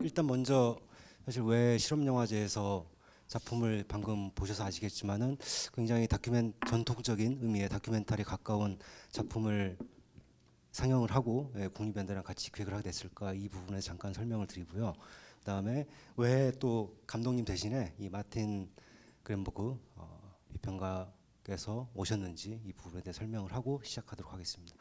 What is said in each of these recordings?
일단 먼저 사실 왜 실험영화제에서 작품을 방금 보셔서 아시겠지만은 굉장히 전통적인 의미의 다큐멘터리에 가까운 작품을 상영을 하고 국립연대랑 같이 기획을 하게 됐을까, 이 부분에 잠깐 설명을 드리고요. 그다음에 왜 또 감독님 대신에 이 마틴 그랜버그 비평가께서 오셨는지 이 부분에 대해 설명을 하고 시작하도록 하겠습니다.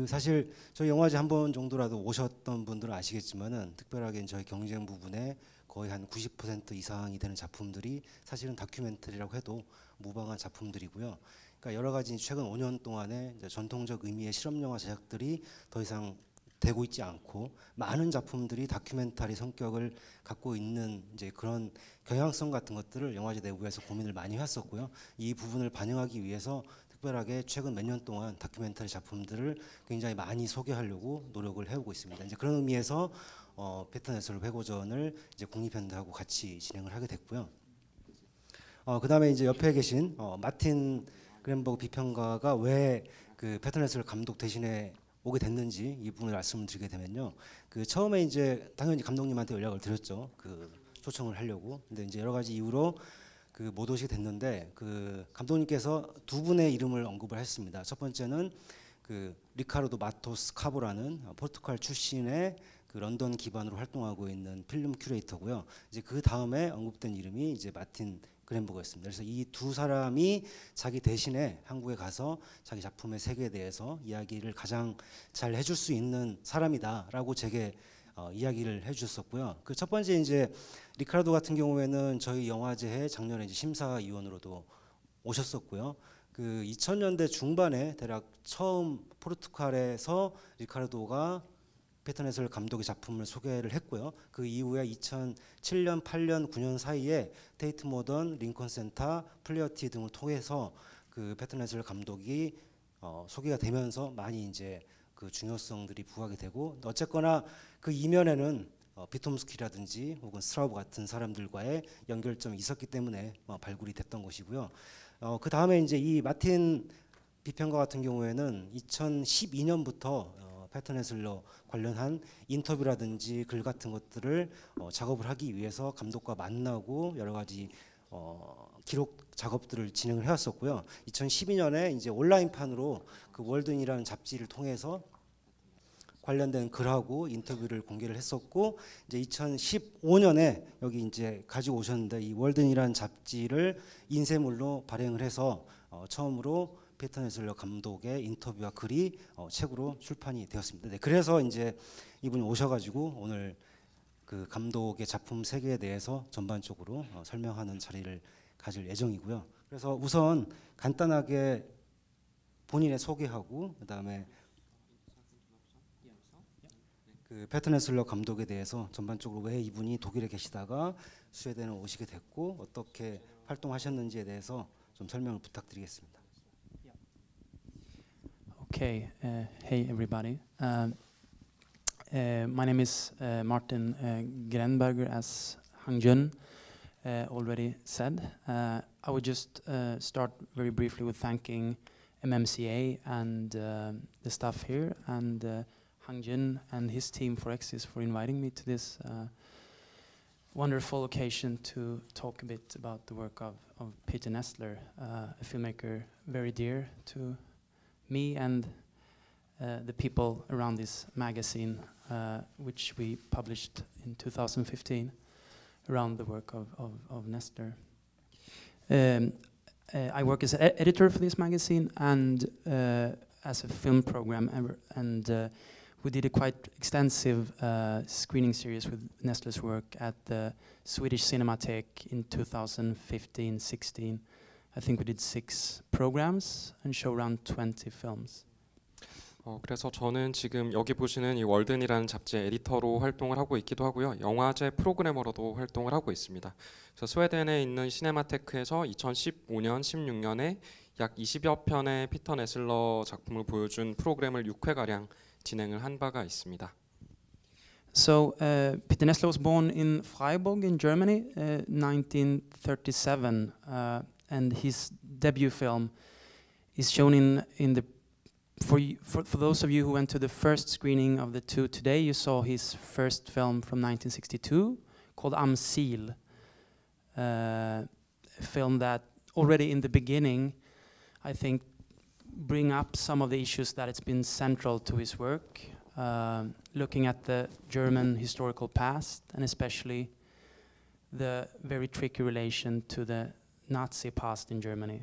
사실 저희 영화제 한 번 정도라도 오셨던 분들은 아시겠지만은 특별하게 저희 경쟁 부분에 거의 한 90% 이상이 되는 작품들이 사실은 다큐멘터리라고 해도 무방한 작품들이고요. 그러니까 여러 가지 최근 5년 동안에 전통적 의미의 실험 영화 제작들이 더 이상 되고 있지 않고, 많은 작품들이 다큐멘터리 성격을 갖고 있는 이제 그런 경향성 같은 것들을 영화제 내부에서 고민을 많이 했었고요. 이 부분을 반영하기 위해서 특별하게 최근 몇 년 동안 다큐멘터리 작품들을 굉장히 많이 소개하려고 노력을 해오고 있습니다. 이제 그런 의미에서 패턴 해설 회고전을 이제 국립현대하고 같이 진행을 하게 됐고요. 그다음에 이제 옆에 계신 마틴 그랜버그 비평가가 왜 그 패턴 해설 감독 대신에 오게 됐는지 이 부분을 말씀을 드리게 되면요. 처음에 이제 당연히 감독님한테 연락을 드렸죠. 초청을 하려고. 근데 이제 여러 가지 이유로 못 오시게 됐는데, 감독님께서 두 분의 이름을 언급을 했습니다. 첫 번째는 리카르도 마토스 카보라는 포르투갈 출신의 런던 기반으로 활동하고 있는 필름 큐레이터고요. 이제 그 다음에 언급된 이름이 이제 마틴 그랜버그였습니다. 그래서 이 두 사람이 자기 대신에 한국에 가서 자기 작품의 세계에 대해서 이야기를 가장 잘 해줄 수 있는 사람이다라고 제게 이야기를 해주셨었고요. 첫 번째 이제 리카르도 같은 경우에는 저희 영화제에 작년에 이제 심사위원으로도 오셨었고요. 2000년대 중반에 대략 처음 포르투갈에서 리카르도가 패턴 해설 감독의 작품을 소개를 했고요. 그 이후에 2007년, 8년, 9년 사이에 테이트 모던, 링컨 센터, 플레어티 등을 통해서 패턴 해설 감독이 소개가 되면서 많이 이제 중요성들이 부각이 되고, 어쨌거나 이면에는 비톰스키라든지 혹은 스트라우브 같은 사람들과의 연결점이 있었기 때문에 발굴이 됐던 것이고요. 그 다음에 이제 이 마틴 비평가 같은 경우에는 2012년부터 패턴 해설로 관련한 인터뷰라든지 글 같은 것들을 작업을 하기 위해서 감독과 만나고 여러 가지 기록 작업들을 진행을 해왔었고요. 2012년에 이제 온라인판으로 월든이라는 잡지를 통해서 관련된 글하고 인터뷰를 공개를 했었고, 이제 2015년에 여기 이제 가지고 오셨는데, 이 월든이라는 잡지를 인쇄물로 발행을 해서 처음으로 패턴 해설러 감독의 인터뷰와 글이 책으로 출판이 되었습니다. 네, 그래서 이제 이분이 오셔가지고 오늘 감독의 작품 세계에 대해서 전반적으로 설명하는 자리를 가질 예정이고요. 그래서 우선 간단하게 본인의 소개하고, 그다음에 패턴 해설러 감독에 대해서 전반적으로 왜 이분이 독일에 계시다가 스웨덴에 오시게 됐고 어떻게 활동하셨는지에 대해서 좀 설명을 부탁드리겠습니다. Okay, hey everybody. My name is Martin Grenberger, as Hang Jun already said. I would just start very briefly with thanking MMCA and the staff here, and Hang Jun and his team for Exis for inviting me to this wonderful occasion to talk a bit about the work of Peter Nestler, a filmmaker very dear to me and the people around this magazine, which we published in 2015 around the work of Nestler. I work as an editor for this magazine and as a film program, and we did a quite extensive screening series with Nestler's work at the Swedish Cinematheque in 2015-16. I think we did 6 programs and show around 20 films. 그래서 저는 지금 여기 보시는 이 월든이라는 잡지의 에디터로 활동을 하고 있기도 하고요. 영화제 프로그래머로도 활동을 하고 있습니다. 그래서 스웨덴에 있는 시네마테크에서 2015년, 16년에 약 20여 편의 피터 네슬러 작품을 보여준 프로그램을 6회가량 진행을 한 바가 있습니다. So Peter Nestler was born in Freiburg in Germany, 1937, and his debut film is shown in the for those of you who went to the first screening of the two today, you saw his first film from 1962 called Am Ziel, a film that already in the beginning, I think, bring up some of the issues that it's been central to his work, looking at the German historical past and especially the very tricky relation to the Nazi past in Germany.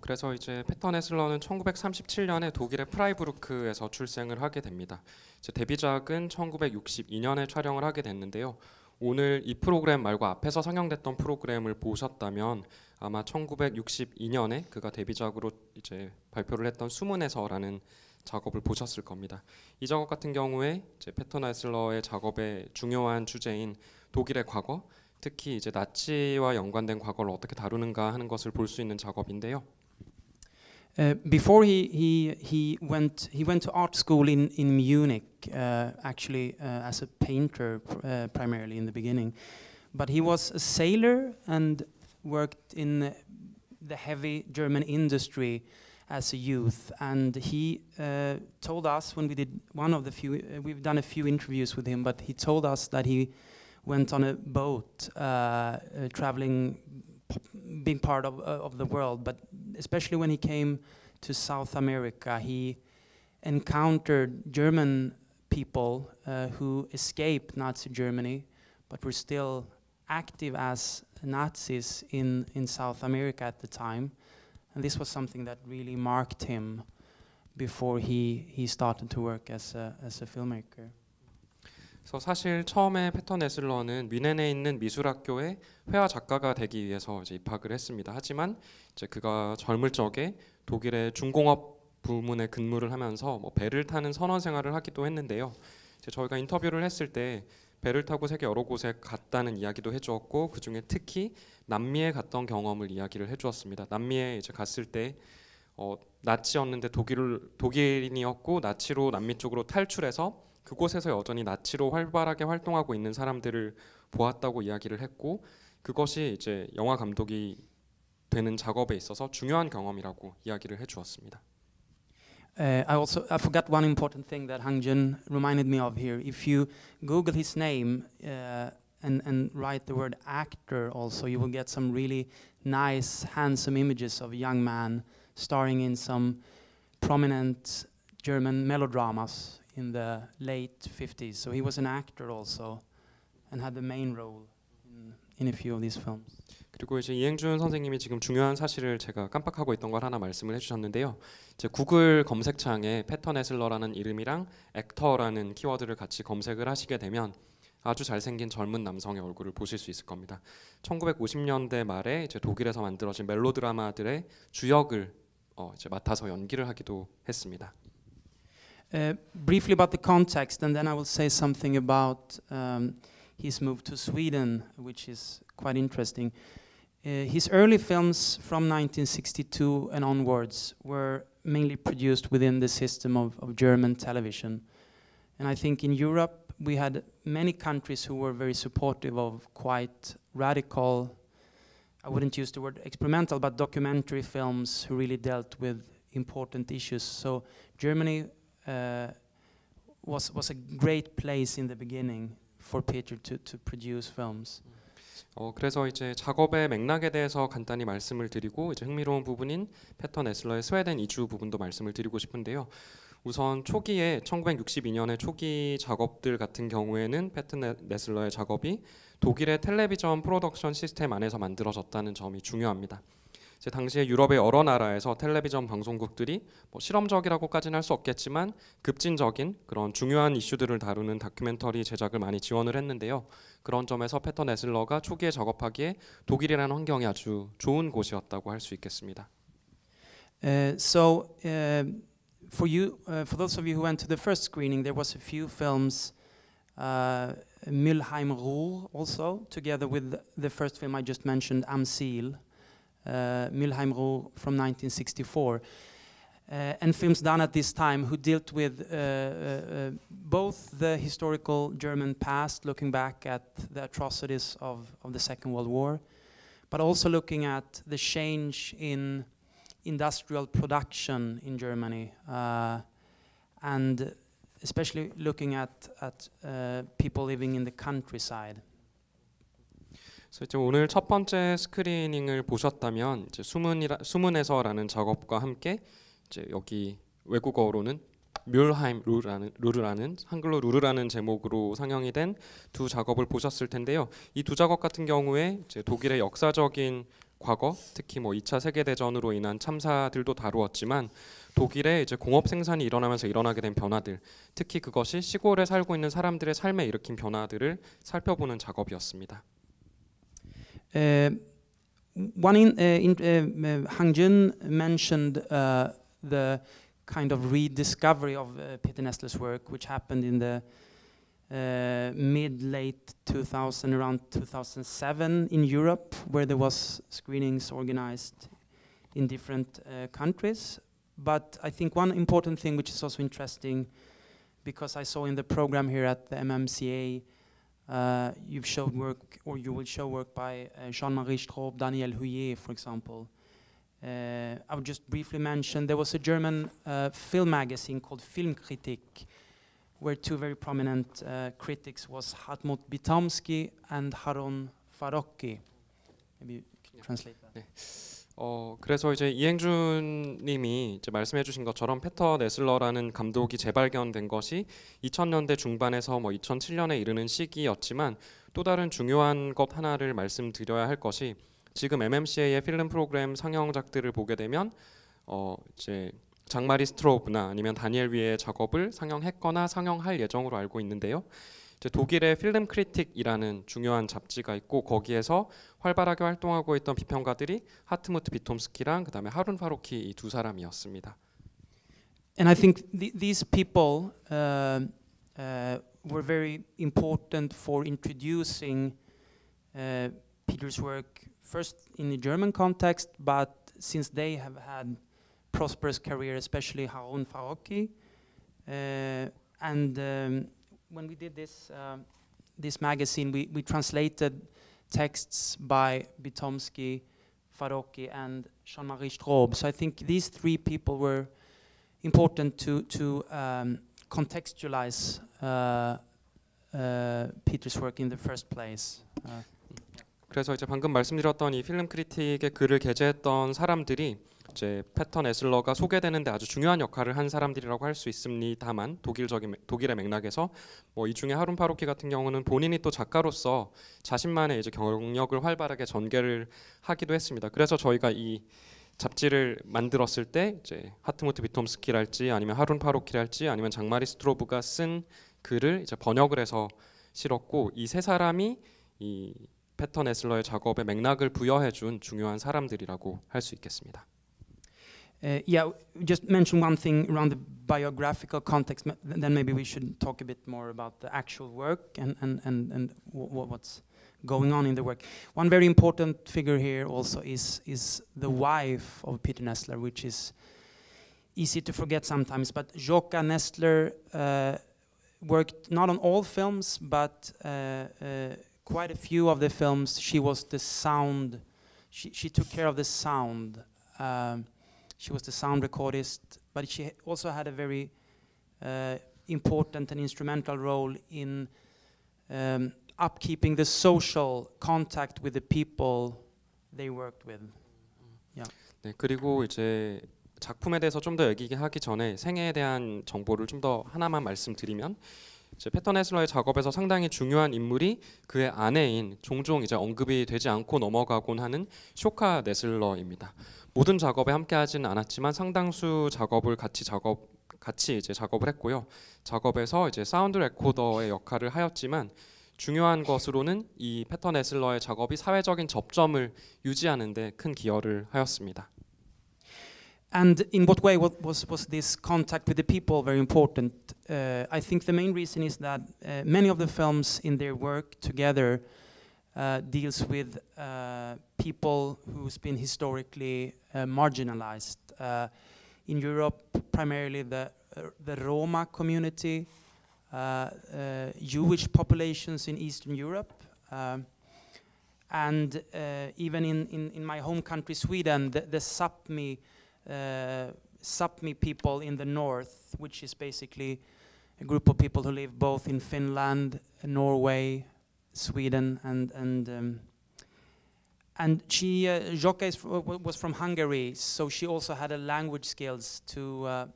그래서 이제 패터 네슬러는 1937년에 독일의 프라이부르크에서 출생을 하게 됩니다. 이제 데뷔작은 1962년에 촬영을 하게 됐는데요. 오늘 이 프로그램 말고 앞에서 상영됐던 프로그램을 보셨다면 아마 1962년에 그가 데뷔작으로 이제 발표를 했던 수문에서라는 작업을 보셨을 겁니다. 이 작업 같은 경우에 이제 패터 네슬러의 작업의 중요한 주제인 독일의 과거, 특히 이제 나치와 연관된 과거를 어떻게 다루는가 하는 것을 볼 수 있는 작업인데요. Before he went to art school in Munich, actually as a painter primarily in the beginning, but he was a sailor and worked in the heavy German industry as a youth. And he told us when we did one of the few, we've done a few interviews with him, but he told us that he went on a boat traveling big part of the world, but especially when he came to South America, he encountered German people who escaped Nazi Germany, but were still active as Nazis in South America at the time. And this was something that really marked him before he started to work as a filmmaker. 그래서 사실 처음에 패터 네슬러는 뮌헨에 있는 미술학교에 회화 작가가 되기 위해서 이제 입학을 했습니다. 하지만 이제 그가 젊을 적에 독일의 중공업 부문에 근무를 하면서 뭐 배를 타는 선원 생활을 하기도 했는데요. 이제 저희가 인터뷰를 했을 때 배를 타고 세계 여러 곳에 갔다는 이야기도 해주었고 그 중에 특히 남미에 갔던 경험을 이야기를 해주었습니다. 남미에 이제 갔을 때 나치였는데 독일인이었고 나치로 남미 쪽으로 탈출해서 그곳에서 여전히 나치로 활발하게 활동하고 있는 사람들을 보았다고 이야기를 했고 그것이 이제 영화 감독이 되는 작업에 있어서 중요한 경험이라고 이야기를 해주었습니다. I forgot one important thing that Hang Jun reminded me of here. If you Google his name and write the word actor also, you will get some really nice, handsome images of a young man starring in some prominent German melodramas in the late 50s. So he was an actor also and had the main role in a few of these films. 그리고 이제 이행준 선생님이 지금 중요한 사실을 제가 깜빡하고 있던 걸 하나 말씀을 해주셨는데요. 이제 구글 검색창에 패터 네슬러라는 이름이랑 액터라는 키워드를 같이 검색을 하시게 되면 아주 잘생긴 젊은 남성의 얼굴을 보실 수 있을 겁니다. 1950년대 말에 이제 독일에서 만들어진 멜로드라마들의 주역을 이제 맡아서 연기를 하기도 했습니다. Briefly about the context, and then I will say something about his move to Sweden, which is quite interesting. His early films from 1962 and onwards were mainly produced within the system of German television. And I think in Europe we had many countries who were very supportive of quite radical, I wouldn't use the word experimental, but documentary films who really dealt with important issues. So Germany was a great place in the beginning for Peter to produce films. 그래서 이제 작업의 맥락에 대해서 간단히 말씀을 드리고 이제 흥미로운 부분인 패터 네슬러의 스웨덴 이주 부분도 말씀을 드리고 싶은데요. 우선 초기에 1962년의 초기 작업들 같은 경우에는 패터 네슬러의 작업이 독일의 텔레비전 프로덕션 시스템 안에서 만들어졌다는 점이 중요합니다. 이제 당시에 유럽의 여러 나라에서 텔레비전 방송국들이 뭐 실험적이라고까지는 할 수 없겠지만 급진적인 그런 중요한 이슈들을 다루는 다큐멘터리 제작을 많이 지원을 했는데요. 그런 점에서 패터 네슬러가 초기에 작업하기에 독일이라는 환경이 아주 좋은 곳이었다고 할 수 있겠습니다. For those of you who went to the first screening, there was a few films, Mülheim Ruhr also, together with the first film I just mentioned, Am Ziel. Mülheim Ruhr from 1964, and films done at this time who dealt with both the historical German past, looking back at the atrocities of the Second World War, but also looking at the change in industrial production in Germany, and especially looking at people living in the countryside. 그래서 이제 오늘 첫 번째 스크리닝을 보셨다면 이제 수문에서라는 작업과 함께 이제 여기 외국어로는 뮬하임 루르라는 한글로 루르라는 제목으로 상영이 된 두 작업을 보셨을 텐데요. 이 두 작업 같은 경우에 이제 독일의 역사적인 과거, 특히 뭐 2차 세계 대전으로 인한 참사들도 다루었지만 독일의 이제 공업 생산이 일어나면서 일어나게 된 변화들, 특히 그것이 시골에 살고 있는 사람들의 삶에 일으킨 변화들을 살펴보는 작업이었습니다. Han Jun mentioned the kind of rediscovery of Peter Nestler's work, which happened in the mid-late 2000, around 2007 in Europe, where there was screenings organized in different countries. But I think one important thing which is also interesting, because I saw in the program here at the MMCA, you've showed work, or you will show work by Jean-Marie Straub, Daniel Huyer, for example. I would just briefly mention there was a German film magazine called Filmkritik, where two very prominent critics was Hartmut Bitomsky and Harun Farocki. Maybe you can translate that. 네. 그래서 이제 이행준님이 이제 말씀해주신 것처럼 페터 네슬러라는 감독이 재발견된 것이 2000년대 중반에서 뭐 2007년에 이르는 시기였지만 또 다른 중요한 것 하나를 말씀드려야 할 것이 지금 MMCA의 필름 프로그램 상영작들을 보게 되면 이제 장마리 스트로브나 아니면 다니엘 위의 작업을 상영했거나 상영할 예정으로 알고 있는데요. 이제 독일의 필름 크리틱이라는 중요한 잡지가 있고 거기에서 활발하게 활동하고 있던 비평가들이 하트무트 비톰스키랑 그다음에 하룬 파로키 이 두 사람이었습니다. And I think these people were very important for introducing Peter's work first in the German context, but since they have had prosperous career, especially Harun Farocki, and when we did this magazine, we translated texts by Bitomsky, Farocki, and Jean-Marie Straub. So I think these three people were important to contextualize Peter's work in the first place. 그래서 이제 방금 말씀드렸던 이 필름 크리틱의 글을 게재했던 사람들이 이제 페터 네슬러가 소개되는데 아주 중요한 역할을 한 사람들이라고 할 수 있습니다만 독일의 맥락에서 뭐 이 중에 하룬 파로키 같은 경우는 본인이 또 작가로서 자신만의 이제 경력을 활발하게 전개를 하기도 했습니다. 그래서 저희가 이 잡지를 만들었을 때 이제 하트무트 비톰스키랄지 아니면 하룬 파로키랄지 아니면 장마리 스트로브가 쓴 글을 이제 번역을 해서 실었고 이 세 사람이 이 페터 네슬러의 작업에 맥락을 부여해준 중요한 사람들이라고 할 수 있겠습니다. Yeah, just mention one thing around the biographical context. Then maybe we should talk a bit more about the actual work and what's going on in the work. One very important figure here also is the wife of Peter Nestler, which is easy to forget sometimes. But Joka Nestler worked not on all films, but quite a few of the films. She was the sound. She took care of the sound. She was the sound recordist, but she also had a very important and instrumental role in upkeeping the social contact with the people they worked with. Yeah. 네, 그리고 이제 작품에 대해서 좀 더 얘기하기 전에 생애에 대한 정보를 좀 더 하나만 말씀드리면 이제 페터 네슬러의 작업에서 상당히 중요한 인물이 그의 아내인 종종 이제 언급이 되지 않고 넘어가곤 하는 쇼카 네슬러입니다. 모든 작업에 함께하지는 않았지만 상당수 작업을 같이 이제 작업을 했고요. 작업에서 이제 사운드 레코더의 역할을 하였지만 중요한 것으로는 이 페터 네슬러의 작업이 사회적인 접점을 유지하는 데 큰 기여를 하였습니다. And in what way was this contact with the people very important? I think the main reason is that many of the films in their work together deals with people who's been historically marginalized. In Europe, primarily the Roma community, Jewish populations in Eastern Europe, and even in my home country, Sweden, the Sápmi Sapmi people in the north, which is basically a group of people who live both in Finland, Norway, Sweden, and she Zsoka was from Hungary, so she also had a language skills to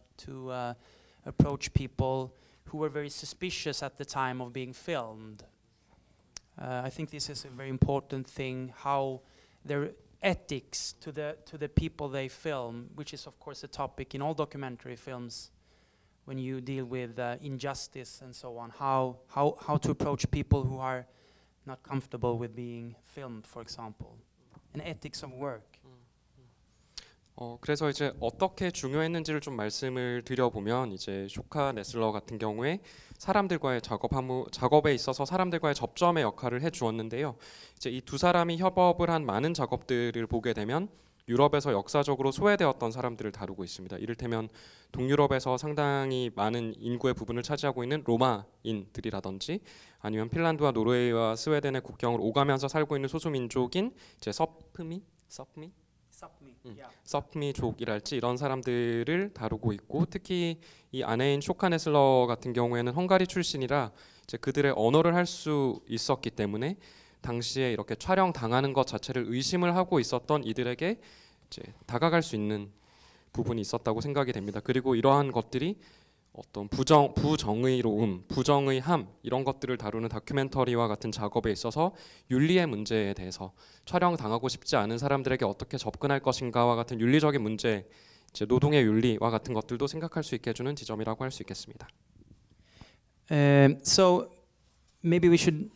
approach people who were very suspicious at the time of being filmed. I think this is a very important thing, how their ethics to the people they film, which is of course a topic in all documentary films when you deal with injustice and so on, how to approach people who are not comfortable with being filmed, for example, and ethics of work. 그래서 이제 어떻게 중요했는지를 좀 말씀을 드려보면 이제 쇼카 네슬러 같은 경우에 사람들과의 작업에 있어서 사람들과의 접점의 역할을 해주었는데요. 이제 이 두 사람이 협업을 한 많은 작업들을 보게 되면 유럽에서 역사적으로 소외되었던 사람들을 다루고 있습니다. 이를테면 동유럽에서 상당히 많은 인구의 부분을 차지하고 있는 로마인들이라든지 아니면 핀란드와 노르웨이와 스웨덴의 국경을 오가면서 살고 있는 소수민족인 이제 서프미족이랄지 이런 사람들을 다루고 있고, 특히 이 아내인 쇼카 네슬러 같은 경우에는 헝가리 출신이라 이제 그들의 언어를 할 수 있었기 때문에 당시에 이렇게 촬영 당하는 것 자체를 의심을 하고 있었던 이들에게 이제 다가갈 수 있는 부분이 있었다고 생각이 됩니다. 그리고 이러한 것들이 어떤 부정의로움, 부정의함 이런 것들을 다루는 다큐멘터리와 같은 작업에 있어서 윤리의 문제에 대해서 촬영 당하고 싶지 않은 사람들에게 어떻게 접근할 것인가와 같은 윤리적인 문제, 이제 노동의 윤리와 같은 것들도 생각할 수 있게 해주는 지점이라고 할 수 있겠습니다. So maybe we should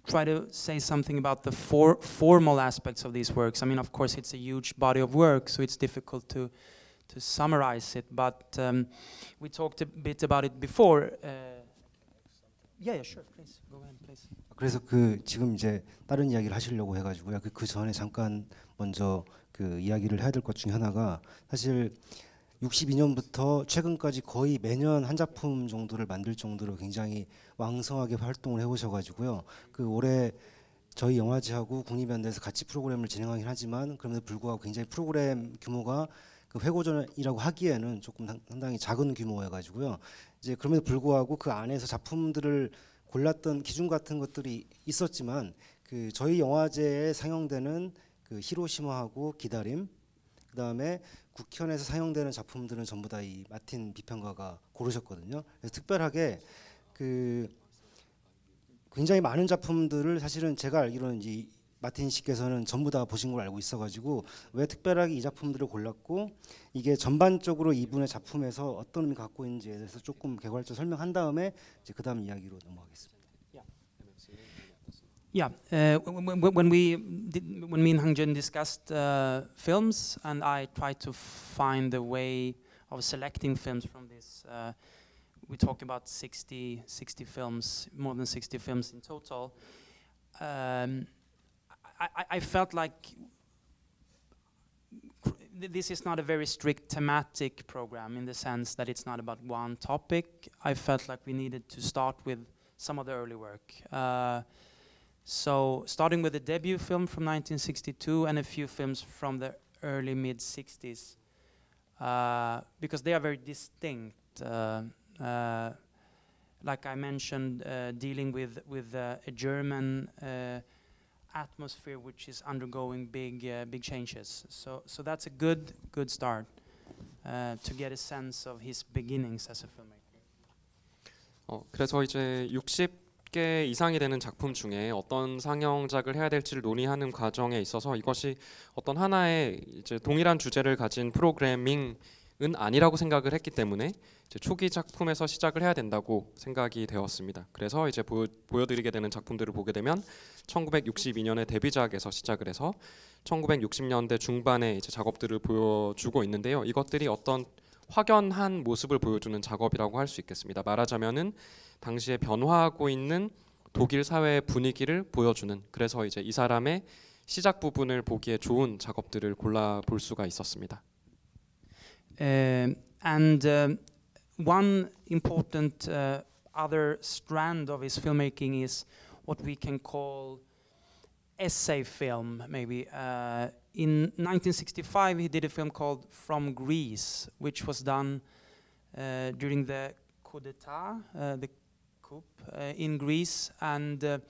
try to say something about the formal aspects of these works. I mean, of course, it's a huge body of work, so it's difficult to summarize it. But we talked a bit about it before. Yeah, sure. Please go ahead, please. 그래서 그 지금 이제 다른 이야기를 하시려고 해가지고요. 그 전에 잠깐 먼저 그 이야기를 해야 될 것 중에 하나가, 사실 62년부터 최근까지 거의 매년 한 작품 정도를 만들 정도로 굉장히 왕성하게 활동을 해오셔가지고요. 그 올해 저희 영화제하고 국립연대에서 같이 프로그램을 진행하긴 하지만 그럼에도 불구하고 굉장히 프로그램 규모가 그 회고전이라고 하기에는 조금 상당히 작은 규모여가지고요. 이제 그럼에도 불구하고 그 안에서 작품들을 골랐던 기준 같은 것들이 있었지만, 그 저희 영화제에 상영되는 그 히로시마하고 기다림, 그 다음에 국현에서 상영되는 작품들은 전부 다 이 마틴 비평가가 고르셨거든요. 그래서 특별하게 그 굉장히 많은 작품들을 사실은 제가 알기로는 이제 마틴 씨께서는 전부 다 보신 걸 알고 있어가지고 왜 특별하게 이 작품들을 골랐고 이게 전반적으로 이분의 작품에서 어떤 의미가 갖고 있는지에 대해서 조금 개괄적으로 설명한 다음에 이제 그 다음 이야기로 넘어가겠습니다. Yeah, when me and Hangjun discussed films, and I tried to find a way of selecting films from this, we talked about 60 films, more than 60 films in total. I felt like this is not a very strict thematic program in the sense that it's not about one topic. I felt like we needed to start with some of the early work. So starting with the debut film from 1962 and a few films from the early mid-60s, because they are very distinct. Like I mentioned, dealing with a German atmosphere which is undergoing big changes. So that's a good start to get a sense of his beginnings as a filmmaker. 그래서 이제 60개 이상이 되는 작품 중에 어떤 상영작을 해야 될지를 논의하는 과정에 있어서 이것이 어떤 하나의 이제 동일한 주제를 가진 프로그래밍은 아니라고 생각을 했기 때문에 이제 초기 작품에서 시작을 해야 된다고 생각이 되었습니다. 그래서 이제 보여드리게 되는 작품들을 보게 되면 1962년의 데뷔작에서 시작을 해서 1960년대 중반에 이제 작업들을 보여주고 있는데요. 이것들이 어떤 확연한 모습을 보여주는 작업이라고 할 수 있겠습니다. 말하자면은 당시에 변화하고 있는 독일 사회의 분위기를 보여주는, 그래서 이제 이 사람의 시작 부분을 보기에 좋은 작업들을 골라 볼 수가 있었습니다. And one important other strand of his filmmaking is what we can call essay film, maybe. In 1965, he did a film called From Greece, which was done during the coup d'état, the coup in Greece, and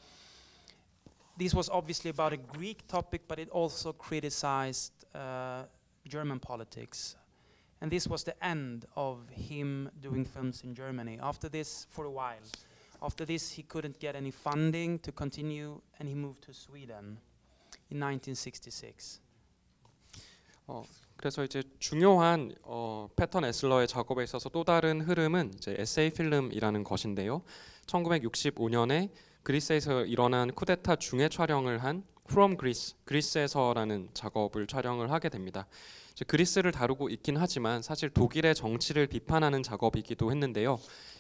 this was obviously about a Greek topic, but it also criticized German politics. And this was the end of him doing films in Germany. After this, for a while. After this, he couldn't get any funding to continue, and he moved to Sweden in 1966. 그래서 이제 중요한 패턴 에슬러의 작업에 있어서 또 다른 흐름은 이제 에세이 필름이라는 것인데요. 1965년에 그리스에서 일어난 쿠데타 중에 촬영을 한 From Greece, 그리스에서라는 작업을 촬영을 하게 됩니다. 이제 그리스를 다루고 있긴 하지만 사실 독일의 정치를 비판하는 작업이기도 했는데요.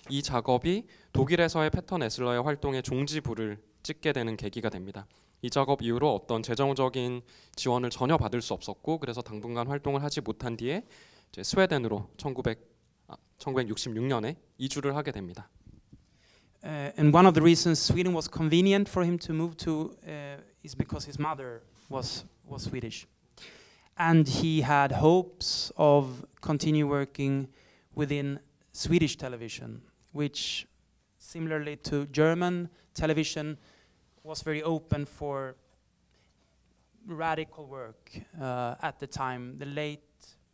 이 작업이 독일에서의 패턴 에슬러의 활동에 종지부를 찍게 되는 계기가 됩니다. 이 작업 이후로 어떤 재정적인 지원을 전혀 받을 수 없었고 그래서 당분간 활동을 하지 못한 뒤에 이제 스웨덴으로 1966년에 이주를 하게 됩니다. And one of the reasons Sweden was convenient for him to move to is because his mother was Swedish. And he had hopes of continue working within Swedish television, which similarly to German television was very open for radical work at the time. The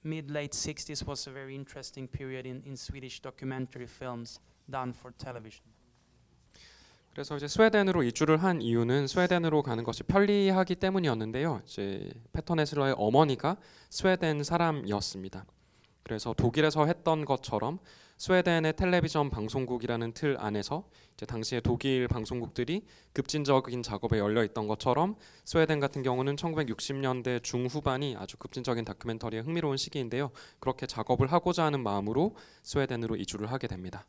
mid-late 60s was a very interesting period in Swedish documentary films done for television. 그래서 이제 스웨덴으로 이주를 한 이유는 스웨덴으로 가는 것이 편리하기 때문이었는데요. 이제 패턴 에슬러의 어머니가 스웨덴 사람이었습니다. 그래서 독일에서 했던 것처럼 스웨덴의 텔레비전 방송국이라는 틀 안에서 이제 당시에 독일 방송국들이 급진적인 작업에 열려 있던 것처럼 스웨덴 같은 경우는 1960년대 중후반이 아주 급진적인 다큐멘터리에 흥미로운 시기인데요. 그렇게 작업을 하고자 하는 마음으로 스웨덴으로 이주를 하게 됩니다.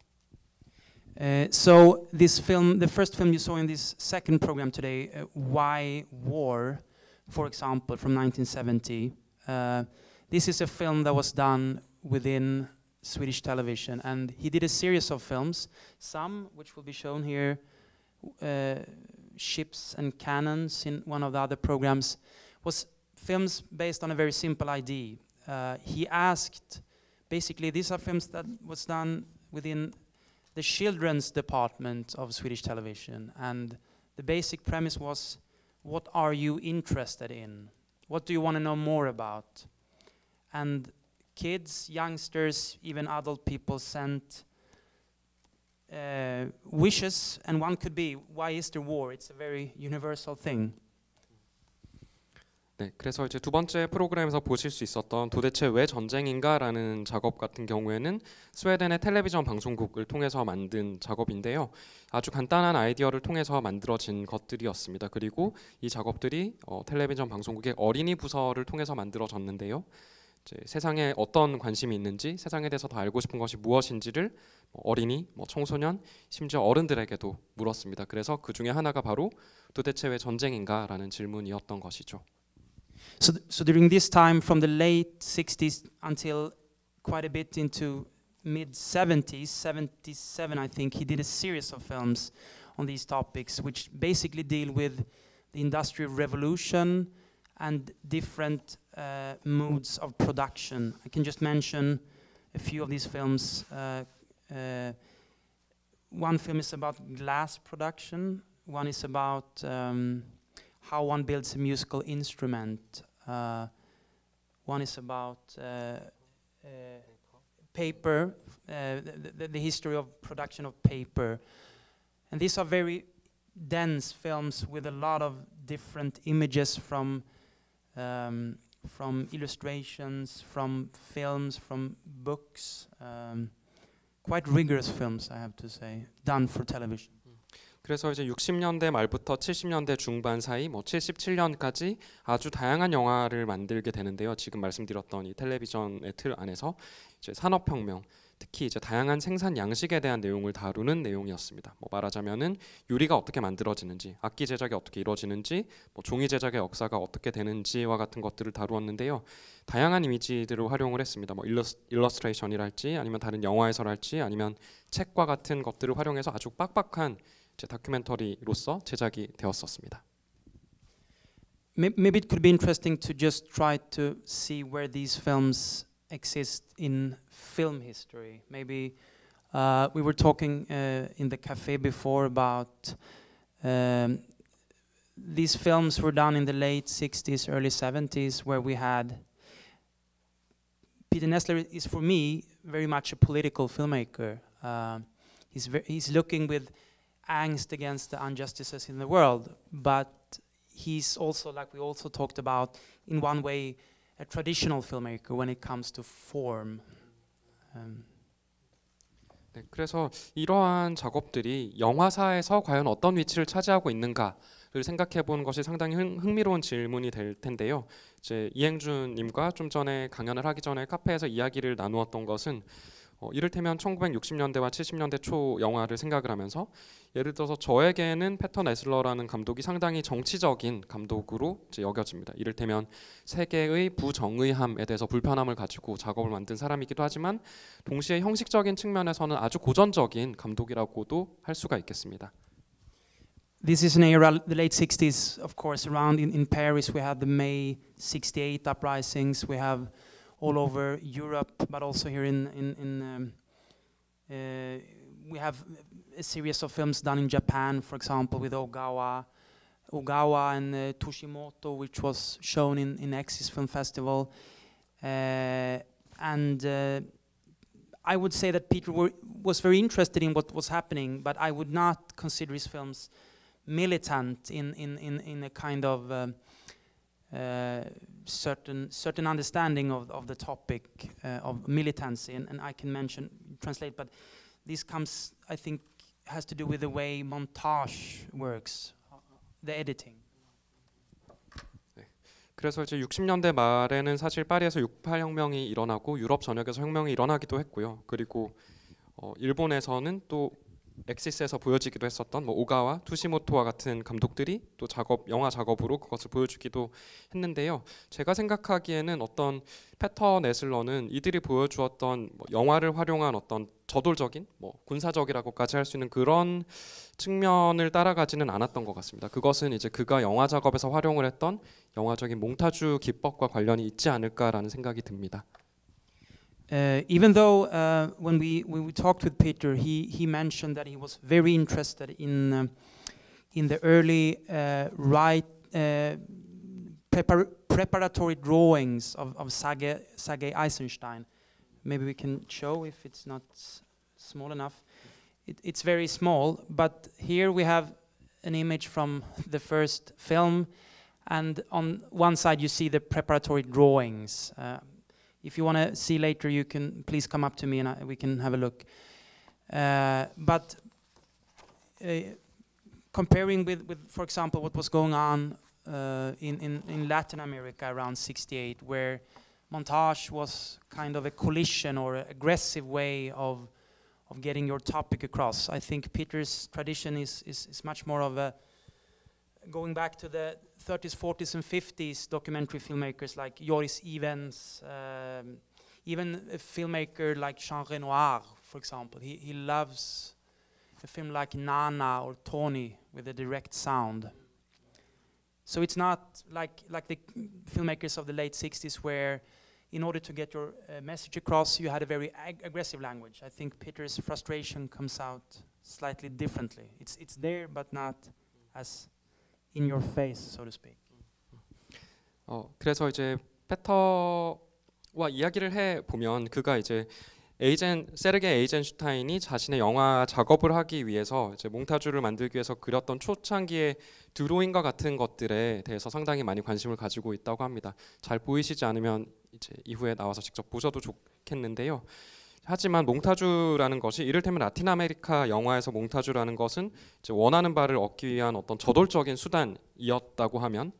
So this film, the first film you saw in this second program today, Why War, for example, from 1970, this is a film that was done within Swedish television, and he did a series of films, some which will be shown here, Ships and Cannons in one of the other programs, was films based on a very simple idea. He asked, basically these are films that was done within the children's department of Swedish television, and the basic premise was, what are you interested in? What do you want to know more about? And kids, youngsters, even adult people sent wishes, and one could be, why is there war? It's a very universal thing. 네, 그래서 이제 두 번째 프로그램에서 보실 수 있었던 도대체 왜 전쟁인가라는 작업 같은 경우에는 스웨덴의 텔레비전 방송국을 통해서 만든 작업인데요. 아주 간단한 아이디어를 통해서 만들어진 것들이었습니다. 그리고 이 작업들이 텔레비전 방송국의 어린이 부서를 통해서 만들어졌는데요. 이제 세상에 어떤 관심이 있는지, 세상에 대해서 더 알고 싶은 것이 무엇인지를 어린이, 청소년, 심지어 어른들에게도 물었습니다. 그래서 그 중에 하나가 바로 도대체 왜 전쟁인가라는 질문이었던 것이죠. So during this time, from the late 60s until quite a bit into mid 70s, 77 I think, he did a series of films on these topics, which basically deal with the Industrial Revolution and different modes of production. I can just mention a few of these films. One film is about glass production. One is about how one builds a musical instrument. One is about paper, the history of production of paper. And these are very dense films with a lot of different images from illustrations, from films, from books. Quite rigorous films, I have to say, done for television. 그래서 이제 60년대 말부터 70년대 중반 사이 77년까지 아주 다양한 영화를 만들게 되는데요. 지금 말씀드렸던 이 텔레비전의 틀 안에서 이제 산업혁명, 특히 이제 다양한 생산 양식에 대한 내용을 다루는 내용이었습니다. 말하자면은 유리가 어떻게 만들어지는지, 악기 제작이 어떻게 이루어지는지, 종이 제작의 역사가 어떻게 되는지와 같은 것들을 다루었는데요. 다양한 이미지들을 활용을 했습니다. 일러스트레이션이랄지, 아니면 다른 영화에서랄지, 아니면 책과 같은 것들을 활용해서 아주 빡빡한 다큐멘터리로서 제작이 되었었습니다. maybe it could be interesting to just try to see where these films exist in film history. Maybe we were talking in the cafe before about these films were done in the late 60s, early 70s, where we had Peter Nessler is, for me, very much a political filmmaker. He's looking with angst against the injustices in the world, but he's also, like we also talked about, in one way, a traditional filmmaker when it comes to form. 네, 그래서 이러한 작업들이 영화사에서 과연 어떤 위치를 차지하고 있는가를 생각해 보는 것이 상당히 흥미로운 질문이 될 텐데요. 이제 이행준님과 좀 전에 강연을 하기 전에 카페에서 이야기를 나누었던 것은 이를테면 1960년대와 70년대 초 영화를 생각을 하면서 예를 들어서 저에게는 패터 네슬러라는 감독이 상당히 정치적인 감독으로 이제 여겨집니다. 이를테면 세계의 부정의함에 대해서 불편함을 가지고 작업을 만든 사람이기도 하지만 동시에 형식적인 측면에서는 아주 고전적인 감독이라고도 할 수가 있겠습니다. This is an era, the late 60s, of course, around in Paris we had the May 68 uprisings, we have all over Europe, but also here we have a series of films done in Japan, for example, with Ogawa and Tushimoto, which was shown in Axis Film Festival. And I would say that Peter was very interested in what was happening, but I would not consider his films militant in a kind of certain understanding of the topic of militancy, and I can translate, but this comes, I think, has to do with the way montage works, the editing. 그래서 이제 60년대 말에는 사실 파리에서 68 혁명이 일어나고 유럽 전역에서 혁명이 일어나기도 했고요. 그리고 일본에서는 또 엑시스에서 보여지기도 했었던 오가와 투시모토와 같은 감독들이 또 영화 작업으로 그것을 보여주기도 했는데요. 제가 생각하기에는 어떤 패터 네슬러는 이들이 보여주었던 영화를 활용한 어떤 저돌적인 군사적이라고까지 할 수 있는 그런 측면을 따라가지는 않았던 것 같습니다. 그것은 이제 그가 영화 작업에서 활용을 했던 영화적인 몽타주 기법과 관련이 있지 않을까라는 생각이 듭니다. Even though when we talked with Peter, he mentioned that he was very interested in the early preparatory drawings of Sergei Eisenstein. Maybe we can show if it's not small enough. It's very small, but here we have an image from the first film, and on one side you see the preparatory drawings. If you want to see later, you can please come up to me and we can have a look. But comparing with, for example, what was going on in Latin America around '68, where montage was kind of a collision or an aggressive way of getting your topic across. I think Peter's tradition is much more of a going back to the 30s, 40s, and 50s documentary filmmakers like Joris Ivens, even a filmmaker like Jean Renoir, for example. He loves a film like Nana or Tony with a direct sound. So it's not like the filmmakers of the late 60s where in order to get your message across you had a very aggressive language. I think Peter's frustration comes out slightly differently. It's there but not as in your face, so to speak. 그래서 이제 패터와 이야기를 해 보면 그가 이제 세르게이 에이젠슈타인이 자신의 영화 작업을 하기 위해서 이제 몽타주를 만들기 위해서 그렸던 초창기의 드로잉과 같은 것들에 대해서 상당히 많이 관심을 가지고 있다고 합니다. 잘 보이시지 않으면 이제 이후에 나와서 직접 보셔도 좋겠는데요. 하지만 몽타주라는 것이 이를테면 라틴 아메리카 영화에서 몽타주라는 것은 이제 원하는 바를 얻기 위한 어떤 저돌적인 수단이었다고 하면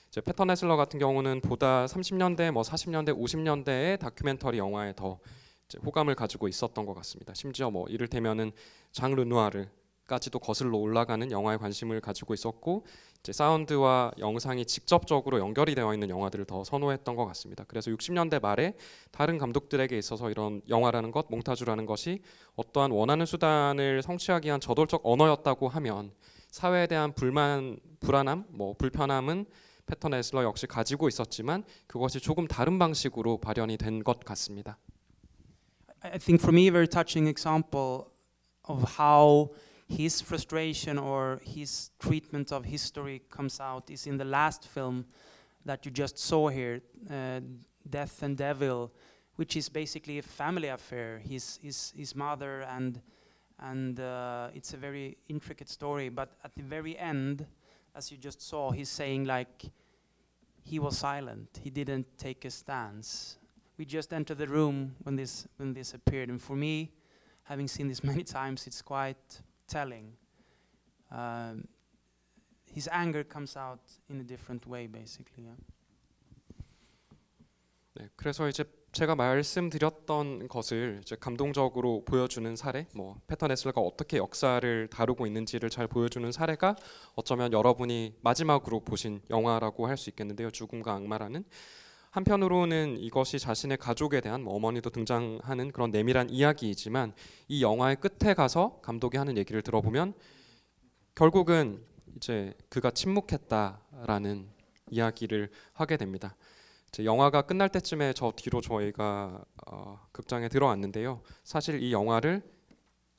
이제 패터 네슬러 같은 경우는 보다 30년대, 40년대, 50년대의 다큐멘터리 영화에 더 이제 호감을 가지고 있었던 것 같습니다. 심지어 이를테면은 장 르누아르까지도 거슬러 올라가는 영화에 관심을 가지고 있었고 이제 사운드와 영상이 직접적으로 연결이 되어 있는 영화들을 더 선호했던 것 같습니다. 그래서 60년대 말에 다른 감독들에게 있어서 이런 영화라는 것, 몽타주라는 것이 어떠한 원하는 수단을 성취하기 위한 저돌적 언어였다고 하면 사회에 대한 불안함, 불편함은 패턴 에슬러 역시 가지고 있었지만 그것이 조금 다른 방식으로 발현이 된 것 같습니다. I think for me a very touching example of how his frustration or his treatment of history comes out is in the last film that you just saw here, Death and Devil, which is basically a family affair. His mother and it's a very intricate story. But at the very end, as you just saw, he's saying like he was silent. He didn't take a stance. We just entered the room when this appeared, and for me, having seen this many times, it's quite telling. His anger comes out in a different way, basically. Yeah. 네, 그래서 이제 제가 말씀드렸던 것을 이제 감동적으로 보여주는 사례, 뭐 패턴 에슬러가 어떻게 역사를 다루고 있는지를 잘 보여주는 사례가 어쩌면 여러분이 마지막으로 보신 영화라고 할 수 있겠는데요. 죽음과 악마라는. 한편으로는 이것이 자신의 가족에 대한 뭐 어머니도 등장하는 그런 내밀한 이야기이지만 이 영화의 끝에 가서 감독이 하는 얘기를 들어보면 결국은 이제 그가 침묵했다라는 이야기를 하게 됩니다. 이제 영화가 끝날 때쯤에 저 뒤로 저희가 극장에 들어왔는데요. 사실 이 영화를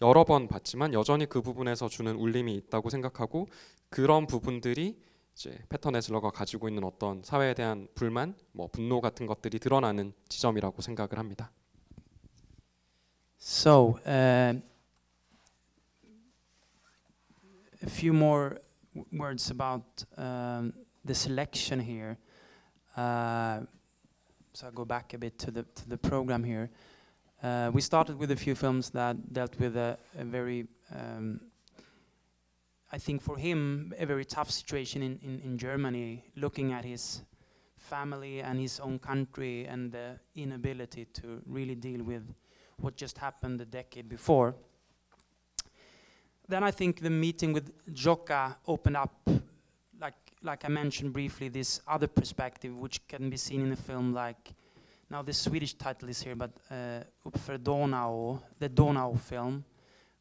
여러 번 봤지만 여전히 그 부분에서 주는 울림이 있다고 생각하고 그런 부분들이 이제 패턴 에슬러가 가지고 있는 어떤 사회에 대한 불만, 뭐 분노 같은 것들이 드러나는 지점이라고 생각을 합니다. So a few more words about the selection here. So I'll go back a bit to the program here. We started with a few films that dealt with a very I think for him a very tough situation in Germany, looking at his family and his own country and the inability to really deal with what just happened a decade before. Then I think the meeting with Joka opened up, like I mentioned briefly, this other perspective which can be seen in a film like, now the Swedish title is here, but Uppför Donau, the Donau film,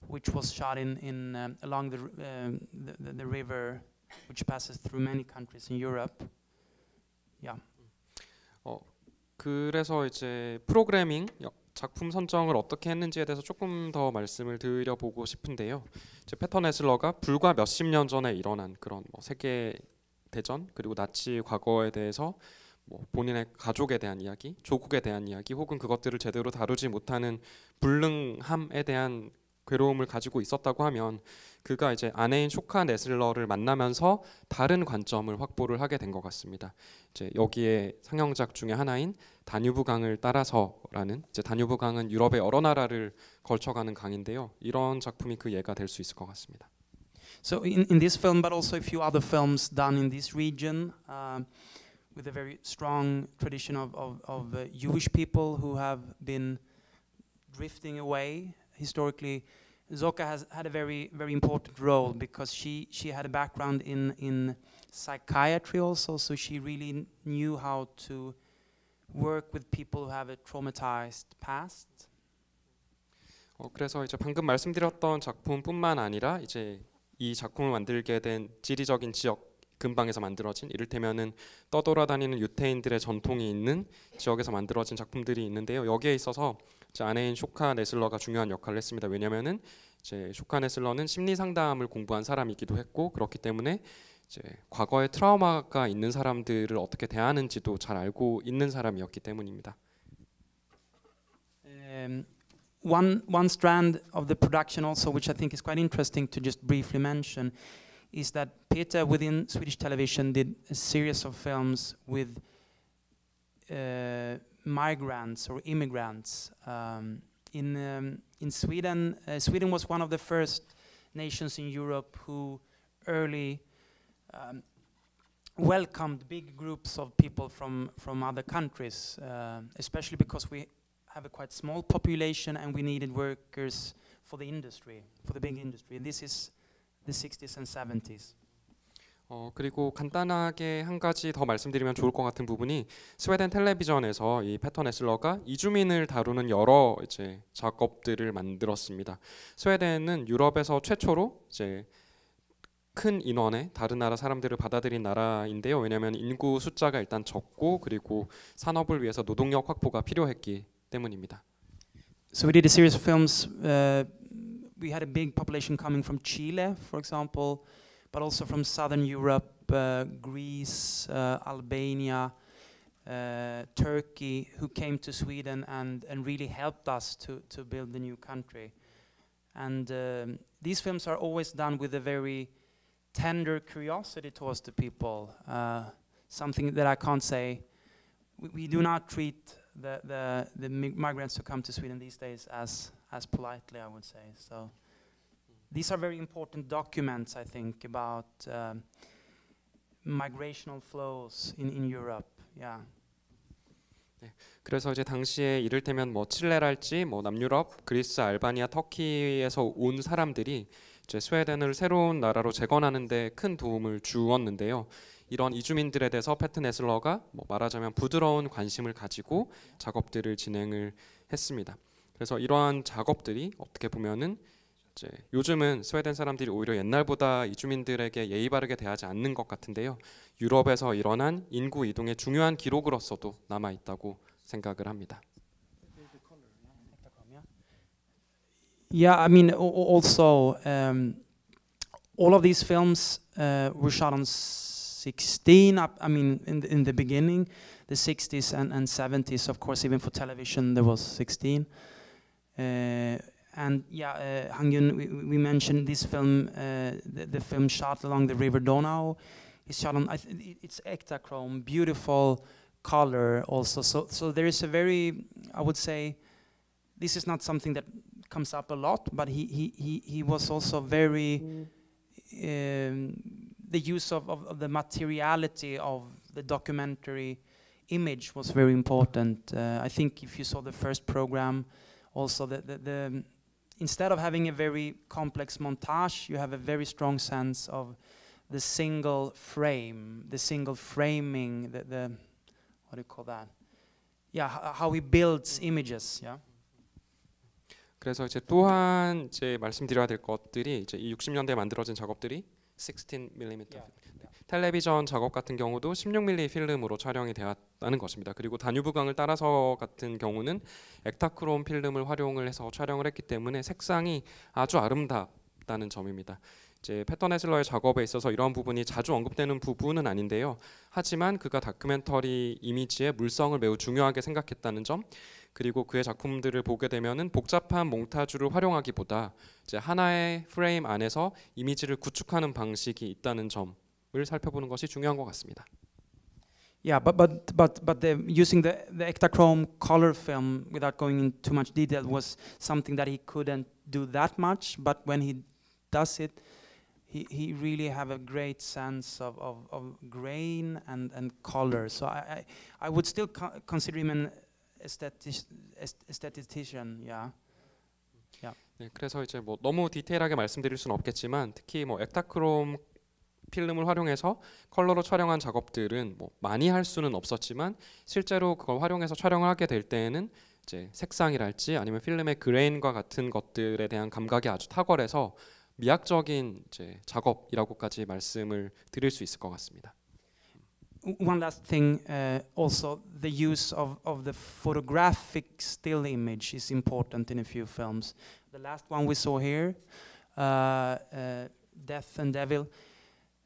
which was shot along the river, which passes through many countries in Europe. Yeah. 그래서 이제 프로그래밍 작품 선정을 어떻게 했는지에 대해서 조금 더 말씀을 드려보고 싶은데요. 이제 패턴 에슬러가 불과 몇십 년 전에 일어난 그런 뭐 세계 대전 그리고 나치 과거에 대해서 뭐 본인의 가족에 대한 이야기, 조국에 대한 이야기, 혹은 그것들을 제대로 다루지 못하는 불능함에 대한 괴로움을 가지고 있었다고 하면 그가 이제 아내인 쇼카 네슬러를 만나면서 다른 관점을 확보를 하게 된 것 같습니다. 이제 여기에 상영작 중에 하나인 다뉴브 강을 따라서라는, 이제 다뉴브 강은 유럽의 여러 나라를 걸쳐가는 강인데요. 이런 작품이 그 예가 될 수 있을 것 같습니다. So in this film, but also a few other films done in this region, with a very strong tradition of Jewish people who have been drifting away. Historically, Zoka has had a very important role because she had a background in psychiatry also, so she really knew how to work with people who have a traumatized past. 그래서 이제 방금 말씀드렸던 작품뿐만 아니라 이제 이 작품을 만들게 된 지리적인 지역 근방에서 만들어진, 이를테면은 떠돌아다니는 유태인들의 전통이 있는 지역에서 만들어진 작품들이 있는데요. 여기에 있어서 이제 아내인 쇼카 네슬러가 중요한 역할을 했습니다. 왜냐면은 이제 쇼카 네슬러는 심리 상담을 공부한 사람이기도 했고, 그렇기 때문에 이제 과거의 트라우마가 있는 사람들을 어떻게 대하는지도 잘 알고 있는 사람이었기 때문입니다. One strand of the production also, which I think is quite interesting to just briefly mention, is that Peter within Swedish television did a series of films with migrants or immigrants. In Sweden, Sweden was one of the first nations in Europe who early welcomed big groups of people from other countries, especially because we have a quite small population and we needed workers for the industry, for the big industry. This is the 60s and 70s. 그리고 간단하게 한 가지 더 말씀드리면 좋을 것 같은 부분이, 스웨덴 텔레비전에서 이 패턴 에슬러가 이주민을 다루는 여러 이제 작업들을 만들었습니다. 스웨덴은 유럽에서 최초로 이제 큰 인원의 다른 나라 사람들을 받아들인 나라인데요. 왜냐하면 인구 숫자가 일단 적고 그리고 산업을 위해서 노동력 확보가 필요했기 때문입니다. So we did a series of films. We had a big population coming from Chile, for example, but also from Southern Europe, Greece, Albania, Turkey, who came to Sweden and really helped us to build the new country. And these films are always done with a very tender curiosity towards the people. Something that I can't say. We do not treat the migrants who come to Sweden these days as politely, I would say. So these are very important documents, I think, about migrational flows in Europe. Yeah. 그래서 이제 당시에 이를테면 뭐 칠레랄지 뭐 남유럽, 그리스, 알바니아, 터키에서 온 사람들이 이제 스웨덴을 새로운 나라로 재건하는 데 큰 도움을 주었는데요. 이런 이주민들에 대해서 패트 네슬러가 뭐 말하자면 부드러운 관심을 가지고 작업들을 진행을 했습니다. 그래서 이러한 작업들이 어떻게 보면은 이제 요즘은 스웨덴 사람들이 오히려 옛날보다 이주민들에게 예의 바르게 대하지 않는 것 같은데요. 유럽에서 일어난 인구 이동의 중요한 기록으로서도 남아 있다고 생각을 합니다. Yeah, I mean, also all of these films were shot on 16. I mean, in the beginning, the 60s and 70s, of course, even for television there was 16. And yeah, Hangyun, we mentioned this film, the film shot along the river Donau. It's shot on, it's Ektachrome, beautiful color also. So there is a very, I would say, this is not something that comes up a lot, but he was also very, the use of the materiality of the documentary image was very important. I think if you saw the first program, also the instead of having a very complex montage, you have a very strong sense of the single frame, the single framing, the what do you call that? Yeah, how he builds images. Yeah. 그래서 이제 또한 이제 말씀드려야 될 것들이 이제 이 60년대에 만들어진 작업들이 16mm 텔레비전 작업 같은 경우도 16mm 필름으로 촬영이 되었다는 것입니다. 그리고 다뉴브강을 따라서 같은 경우는 액타크롬 필름을 활용을 해서 촬영을 했기 때문에 색상이 아주 아름답다는 점입니다. 이제 패터 네슬러의 작업에 있어서 이런 부분이 자주 언급되는 부분은 아닌데요. 하지만 그가 다큐멘터리 이미지의 물성을 매우 중요하게 생각했다는 점, 그리고 그의 작품들을 보게 되면은 복잡한 몽타주를 활용하기보다 이제 하나의 프레임 안에서 이미지를 구축하는 방식이 있다는 점을 살펴보는 것이 중요한 것 같습니다. Yeah, but using the Ektachrome color film without going into too much detail was something that he couldn't do that much. But when he does it, he really have a great sense of grain and color. So I would still consider him an aesthetician. Yeah. 네, 그래서 이제 뭐 너무 디테일하게 말씀드릴 수는 없겠지만 특히 뭐 액타크롬 필름을 활용해서 컬러로 촬영한 작업들은 뭐 많이 할 수는 없었지만 실제로 그걸 활용해서 촬영을 하게 될 때에는 이제 색상이랄지 아니면 필름의 그레인과 같은 것들에 대한 감각이 아주 탁월해서 미학적인 이제 작업이라고까지 말씀을 드릴 수 있을 것 같습니다. One last thing, also the use of the photographic still image is important in a few films. The last one we saw here, Death and Devil,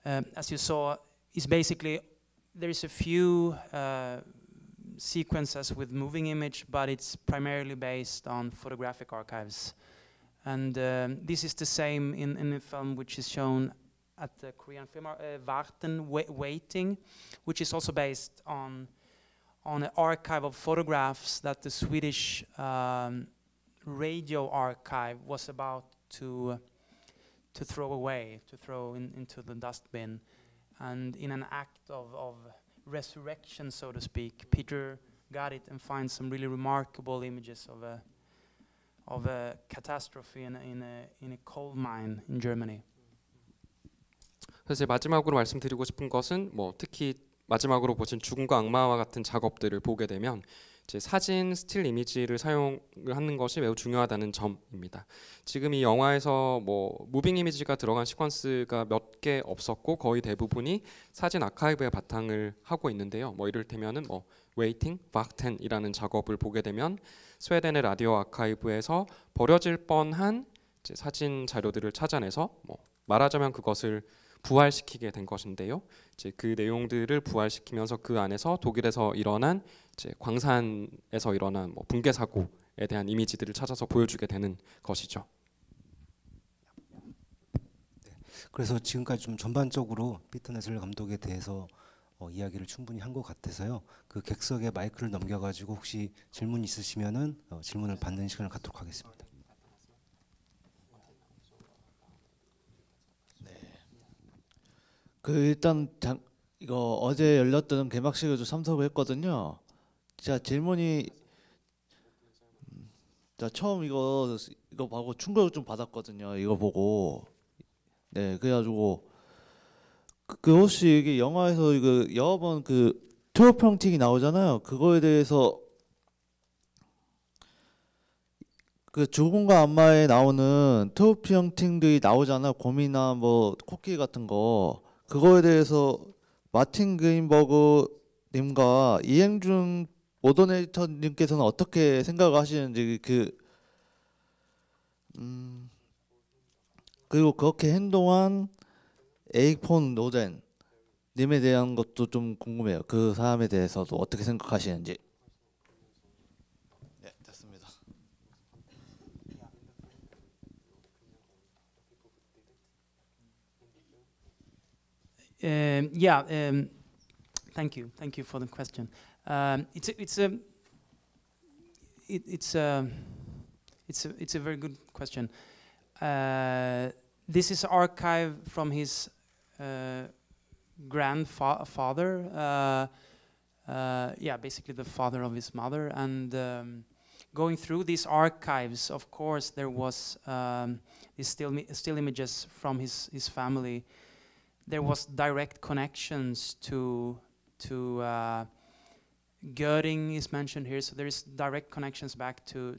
as you saw, is basically, there is a few sequences with moving image, but it's primarily based on photographic archives. And this is the same in a film which is shown at the Korean film, Warten, Waiting, which is also based on an archive of photographs that the Swedish radio archive was about to throw away, to throw into the dustbin. And in an act of resurrection, so to speak, Peter got it and finds some really remarkable images of a catastrophe in a coal mine in Germany. 그래서 마지막으로 말씀드리고 싶은 것은 뭐 특히 마지막으로 보신 죽음과 악마와 같은 작업들을 보게 되면 이제 사진 스틸 이미지를 사용을 하는 것이 매우 중요하다는 점입니다. 지금 이 영화에서 뭐 무빙 이미지가 들어간 시퀀스가 몇 개 없었고 거의 대부분이 사진 아카이브에 바탕을 하고 있는데요. 뭐 이를테면은 뭐 웨이팅, 박텐이라는 작업을 보게 되면 스웨덴의 라디오 아카이브에서 버려질 뻔한 이제 사진 자료들을 찾아내서 뭐 말하자면 그것을 부활시키게 된 것인데요. 이제 그 내용들을 부활시키면서 그 안에서 독일에서 일어난 이제 광산에서 일어난 뭐 붕괴 사고에 대한 이미지들을 찾아서 보여주게 되는 것이죠. 그래서 지금까지 좀 전반적으로 피터 네슬러 감독에 대해서 이야기를 충분히 한 것 같아서요. 그 객석에 마이크를 넘겨가지고 혹시 질문 있으시면은 질문을 받는 시간을 갖도록 하겠습니다. 그 일단 이거 어제 열렸던 개막식에도 참석을 했거든요. 자 질문이 자 처음 이거 보고 충격을 좀 받았거든요. 이거 보고 네 그래가지고 그 혹시 이게 영화에서 이거 여러 번 그 투어 평팅이 나오잖아요. 그거에 대해서 그 죽음과 안마에 나오는 투어 평팅들이 나오잖아요. 곰이나 뭐 코끼리 같은 거. 그거에 대해서 마틴 그린버그 님과 이행준 모던 에디터님께서는 어떻게 생각을 하시는지 그리고 그렇게 행동한 에릭 폰 로덴 님에 대한 것도 좀 궁금해요. 그 사람에 대해서도 어떻게 생각하시는지. 네, 됐습니다. Yeah, thank you for the question. It's a very good question. This is archive from his grandfather. Yeah, basically the father of his mother. And going through these archives, of course, there was these still images from his family. There was direct connections to Göring is mentioned here, so there is direct connections back to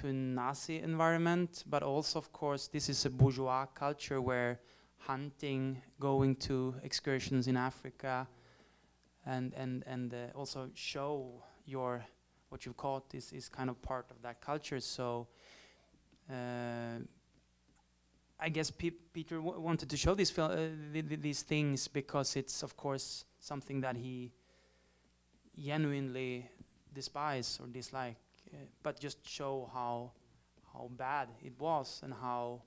Nazi environment, but also, of course, this is a bourgeois culture where hunting, going to excursions in Africa, and also show your what you caught is kind of part of that culture. So. I guess Peter wanted to show these things because it's, of course, something that he genuinely despise or dislike, but just show how bad it was and how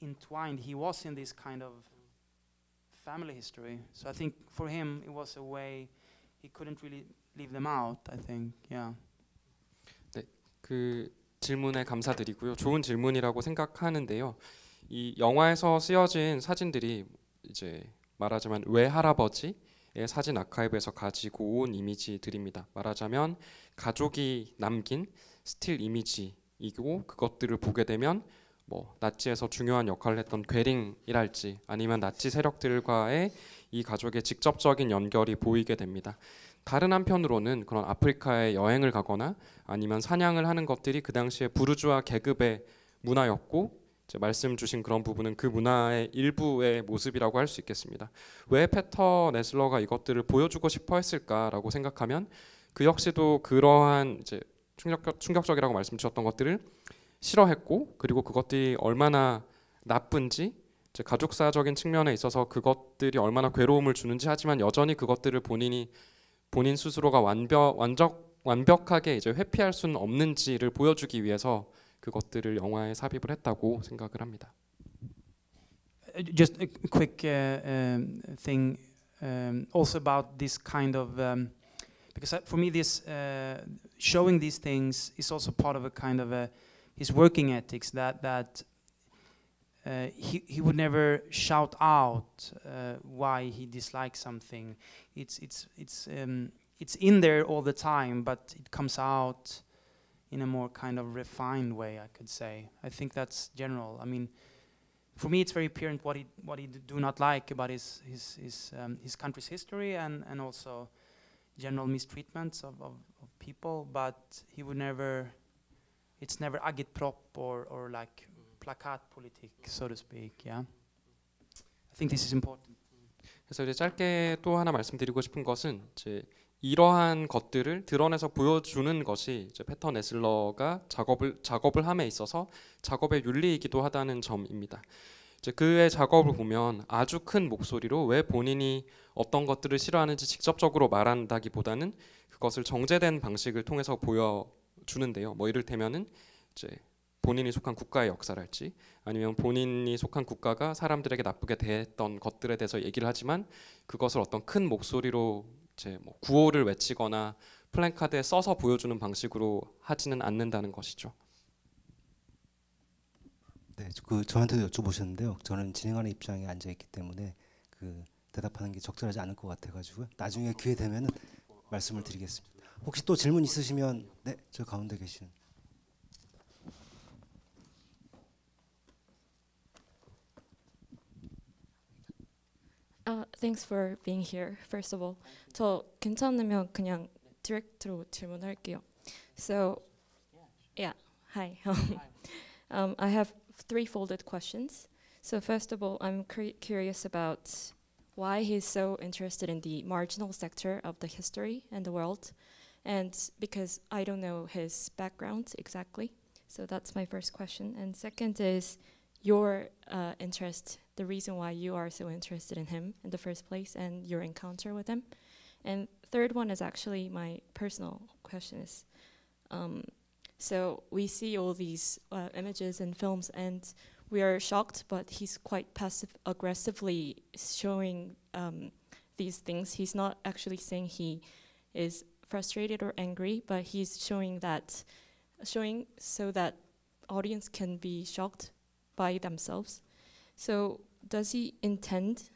entwined he was in this kind of family history. So I think for him it was a way he couldn't really leave them out. I think, yeah. 네, 그 질문에 감사드리고요. 좋은 질문이라고 생각하는데요. 이 영화에서 쓰여진 사진들이 이제 말하자면 외할아버지의 사진 아카이브에서 가지고 온 이미지들입니다. 말하자면 가족이 남긴 스틸 이미지이고 그것들을 보게 되면 뭐 나치에서 중요한 역할을 했던 괴링이랄지 아니면 나치 세력들과의 이 가족의 직접적인 연결이 보이게 됩니다. 다른 한편으로는 그런 아프리카에 여행을 가거나 아니면 사냥을 하는 것들이 그 당시에 부르주아 계급의 문화였고 말씀 주신 그런 부분은 그 문화의 일부의 모습이라고 할 수 있겠습니다. 왜 페터 네슬러가 이것들을 보여주고 싶어 했을까라고 생각하면 그 역시도 그러한 이제 충격적이라고 말씀 주셨던 것들을 싫어했고 그리고 그것들이 얼마나 나쁜지 이제 가족사적인 측면에 있어서 그것들이 얼마나 괴로움을 주는지 하지만 여전히 그것들을 본인 스스로가 완벽하게 이제 회피할 수는 없는지를 보여주기 위해서 그것들을 영화에 삽입을 했다고 생각을 합니다. Just a quick thing also about this kind of because for me this showing these things is also part of a kind of his working ethics that he would never shout out why he dislikes something. It's in there all the time, but it comes out in a more kind of refined way, I could say. I think that's general. I mean, for me, it's very apparent what he do not like about his country's history and also general mistreatments of people, but he would never. It's never agitprop or like plakatpolitik, so to speak. Yeah. I think this is important. 그래서 이제 짧게 또 하나 말씀드리고 싶은 것은 이제 이러한 것들을 드러내서 보여주는 것이 이제 패터 네슬러가 작업을 함에 있어서 작업의 윤리이기도 하다는 점입니다. 이제 그의 작업을 보면 아주 큰 목소리로 왜 본인이 어떤 것들을 싫어하는지 직접적으로 말한다기보다는 그것을 정제된 방식을 통해서 보여주는데요. 뭐 이를테면은 이제 본인이 속한 국가의 역사랄지 아니면 본인이 속한 국가가 사람들에게 나쁘게 대했던 것들에 대해서 얘기를 하지만 그것을 어떤 큰 목소리로 이제 뭐 구호를 외치거나 플랜카드에 써서 보여주는 방식으로 하지는 않는다는 것이죠. 네, 그 저한테도 여쭤보셨는데요. 저는 진행하는 입장에 앉아 있기 때문에 그 대답하는 게 적절하지 않을 것 같아가지고요. 나중에 기회 되면은 말씀을 드리겠습니다. 혹시 또 질문 있으시면 네, 저 가운데 계시는. Thanks for being here. First of all, 저 괜찮으면 그냥 디렉트로 질문할게요. So, yeah, hi. I have three-folded questions. So first of all, I'm curious about why he's so interested in the marginal sector of the history and the world, and because I don't know his background exactly. So that's my first question. And second is your interest, the reason why you are so interested in him in the first place and your encounter with him. And third one is actually my personal question is, so we see all these images and films and we are shocked, but he's quite passive-aggressively showing these things. He's not actually saying he is frustrated or angry, but he's showing so that audience can be shocked by themselves. So does he intend,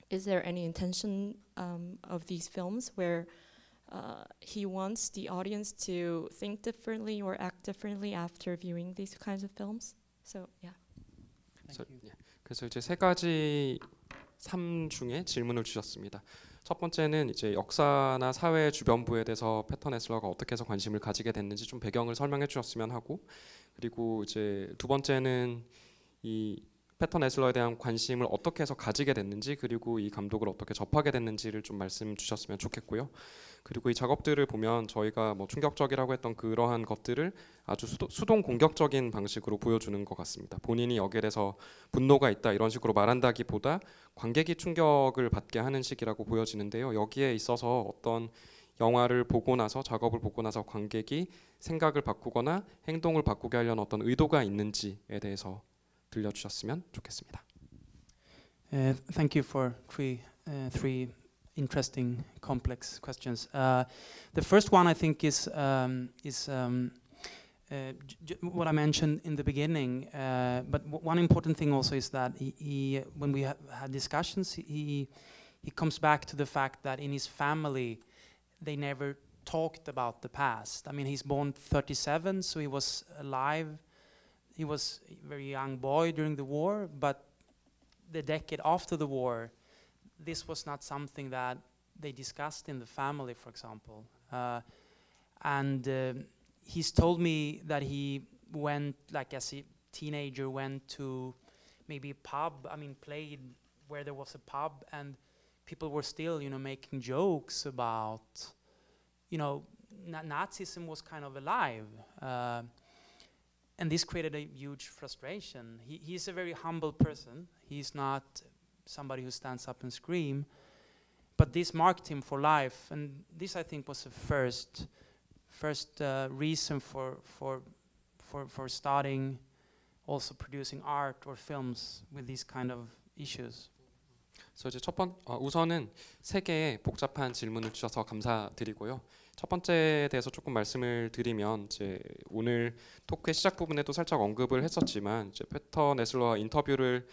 is there any intention of these films where he wants the audience to think differently or act differently after viewing these kinds of films? So yeah. 그래서 이제 세 가지 삶 중에 질문을 주셨습니다. 첫 번째는 이제 역사나 사회 주변부에 대해서 패터 네슬러가 어떻게 해서 관심을 가지게 됐는지 좀 배경을 설명해 주셨으면 하고, 그리고 이제 두 번째는 이 패터 네슬러에 대한 관심을 어떻게 해서 가지게 됐는지, 그리고 이 감독을 어떻게 접하게 됐는지를 좀 말씀 주셨으면 좋겠고요. 그리고 이 작업들을 보면 저희가 뭐 충격적이라고 했던 그러한 것들을 아주 수동 공격적인 방식으로 보여주는 것 같습니다. 본인이 여기에 대해서 분노가 있다 이런 식으로 말한다기보다 관객이 충격을 받게 하는 식이라고 보여지는데요. 여기에 있어서 어떤 영화를 보고 나서, 작업을 보고 나서 관객이 생각을 바꾸거나 행동을 바꾸게 하려는 어떤 의도가 있는지에 대해서 들려주셨으면 좋겠습니다. Thank you for three interesting, complex questions. The first one I think is what I mentioned in the beginning. But one important thing also is that he when we had discussions, he comes back to the fact that in his family they never talked about the past. I mean, he's born 37, so he was alive. He was a very young boy during the war, but the decade after the war, this was not something that they discussed in the family, for example. He's told me that he went, like as a teenager, went to maybe a pub, played where there was a pub, and people were still, making jokes about, Nazism was kind of alive. And this created a huge frustration. He's a very humble person. He's not somebody who stands up and screams. But this marked him for life. And this, I think, was the first reason for starting also producing art or films with these kind of issues. 그래서 이제 우선은 세 개의 복잡한 질문을 주셔서 감사드리고요. 첫 번째에 대해서 조금 말씀을 드리면, 이제 오늘 토크의 시작 부분에도 살짝 언급을 했었지만, 이제 패터 네슬러와 인터뷰를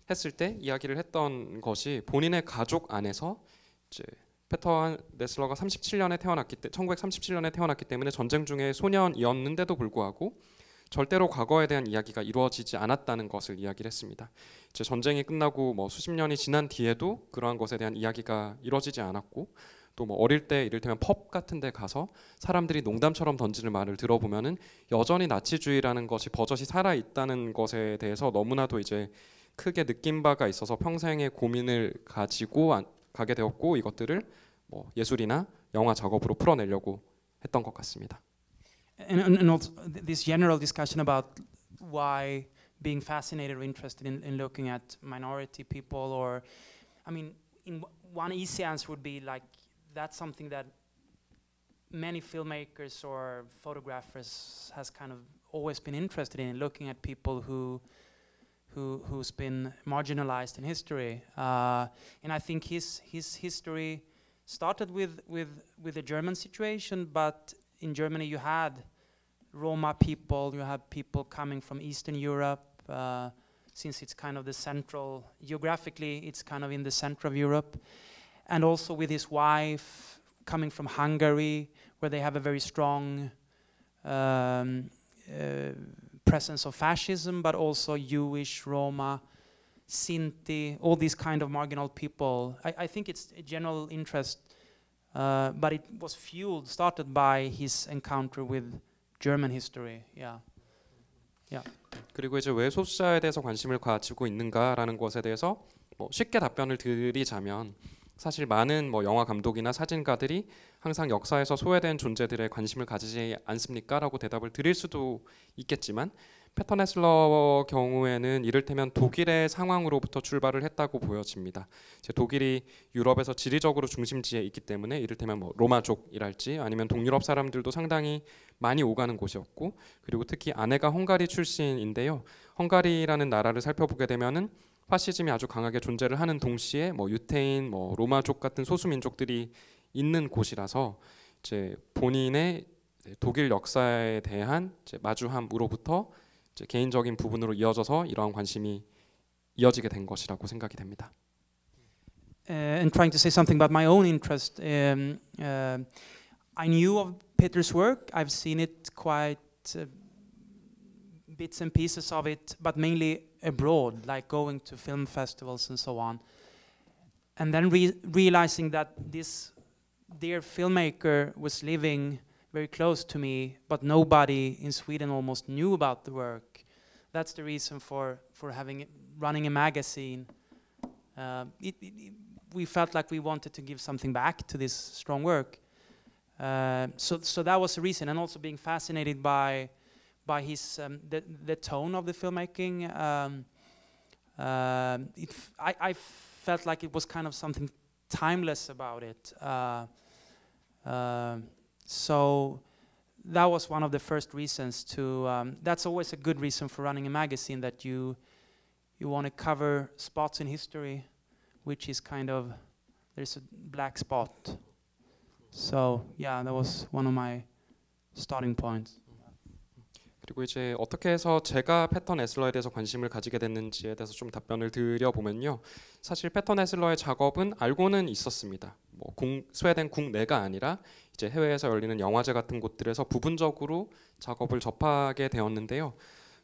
했을 때 이야기를 했던 것이 본인의 가족 안에서 이제 패터 네슬러가 1937년에 태어났기 때문에 전쟁 중에 소년이었는데도 불구하고 절대로 과거에 대한 이야기가 이루어지지 않았다는 것을 이야기를 했습니다. 이제 전쟁이 끝나고 뭐 수십 년이 지난 뒤에도 그러한 것에 대한 이야기가 이루어지지 않았고, 또 뭐 어릴 때 이를테면 펍 같은 데 가서 사람들이 농담처럼 던지는 말을 들어보면은 여전히 나치주의라는 것이 버젓이 살아 있다는 것에 대해서 너무나도 이제 크게 느낀 바가 있어서 평생의 고민을 가지고 가게 되었고, 이것들을 뭐 예술이나 영화 작업으로 풀어내려고 했던 것 같습니다. And also this general discussion about why being fascinated or interested in looking at minority people, or I mean, one easy answer would be like that's something that many filmmakers or photographers has kind of always been interested in, looking at people who's been marginalized in history. And I think his history started with the German situation, but in Germany you had Roma people, you had people coming from Eastern Europe, since it's kind of the central, geographically it's kind of in the center of Europe. And also with his wife coming from Hungary, where they have a very strong presence of fascism, but also Jewish, Roma, Sinti, all these kind of marginal people. I think it's a general interest, but it was started by his encounter with German history. Yeah. 그리고 이제 왜 소수자에 대해서 관심을 가지고 있는가라는 것에 대해서 뭐 쉽게 답변을 드리자면, 사실 많은 뭐 영화 감독이나 사진가들이 항상 역사에서 소외된 존재들에 관심을 가지지 않습니까라고 대답을 드릴 수도 있겠지만, 페터 네슬러 경우에는 이를테면 독일의 상황으로부터 출발을 했다고 보여집니다. 이제 독일이 유럽에서 지리적으로 중심지에 있기 때문에 이를테면 뭐 로마족이랄지 아니면 동유럽 사람들도 상당히 많이 오가는 곳이었고, 그리고 특히 아내가 헝가리 출신인데요. 헝가리라는 나라를 살펴보게 되면은 파시즘이 아주 강하게 존재를 하는 동시에 뭐 유태인, 뭐 로마족 같은 소수 민족들이 있는 곳이라서 이제 본인의 독일 역사에 대한 이제 마주함으로부터 이제 개인적인 부분으로 이어져서 이러한 관심이 이어지게 된 것이라고 생각이 됩니다. And trying to say something about my own interest, I knew of Peter's work. I've seen it quite bits and pieces of it, but mainly abroad, like going to film festivals and so on. And then realizing that this dear filmmaker was living very close to me, but nobody in Sweden almost knew about the work. That's the reason for running a magazine. We felt like we wanted to give something back to this strong work. So that was the reason, and also being fascinated by his the tone of the filmmaking. I felt like it was kind of something timeless about it. So that was one of the first reasons to. That's always a good reason for running a magazine, that you want to cover spots in history, which is kind of, there's a black spot. So yeah, that was one of my starting points. 그리고 이제 어떻게 해서 제가 패터 네슬러에 대해서 관심을 가지게 됐는지에 대해서 좀 답변을 드려보면요. 사실 패터 네슬러의 작업은 알고는 있었습니다. 뭐 스웨덴 국내가 아니라 이제 해외에서 열리는 영화제 같은 곳들에서 부분적으로 작업을 접하게 되었는데요.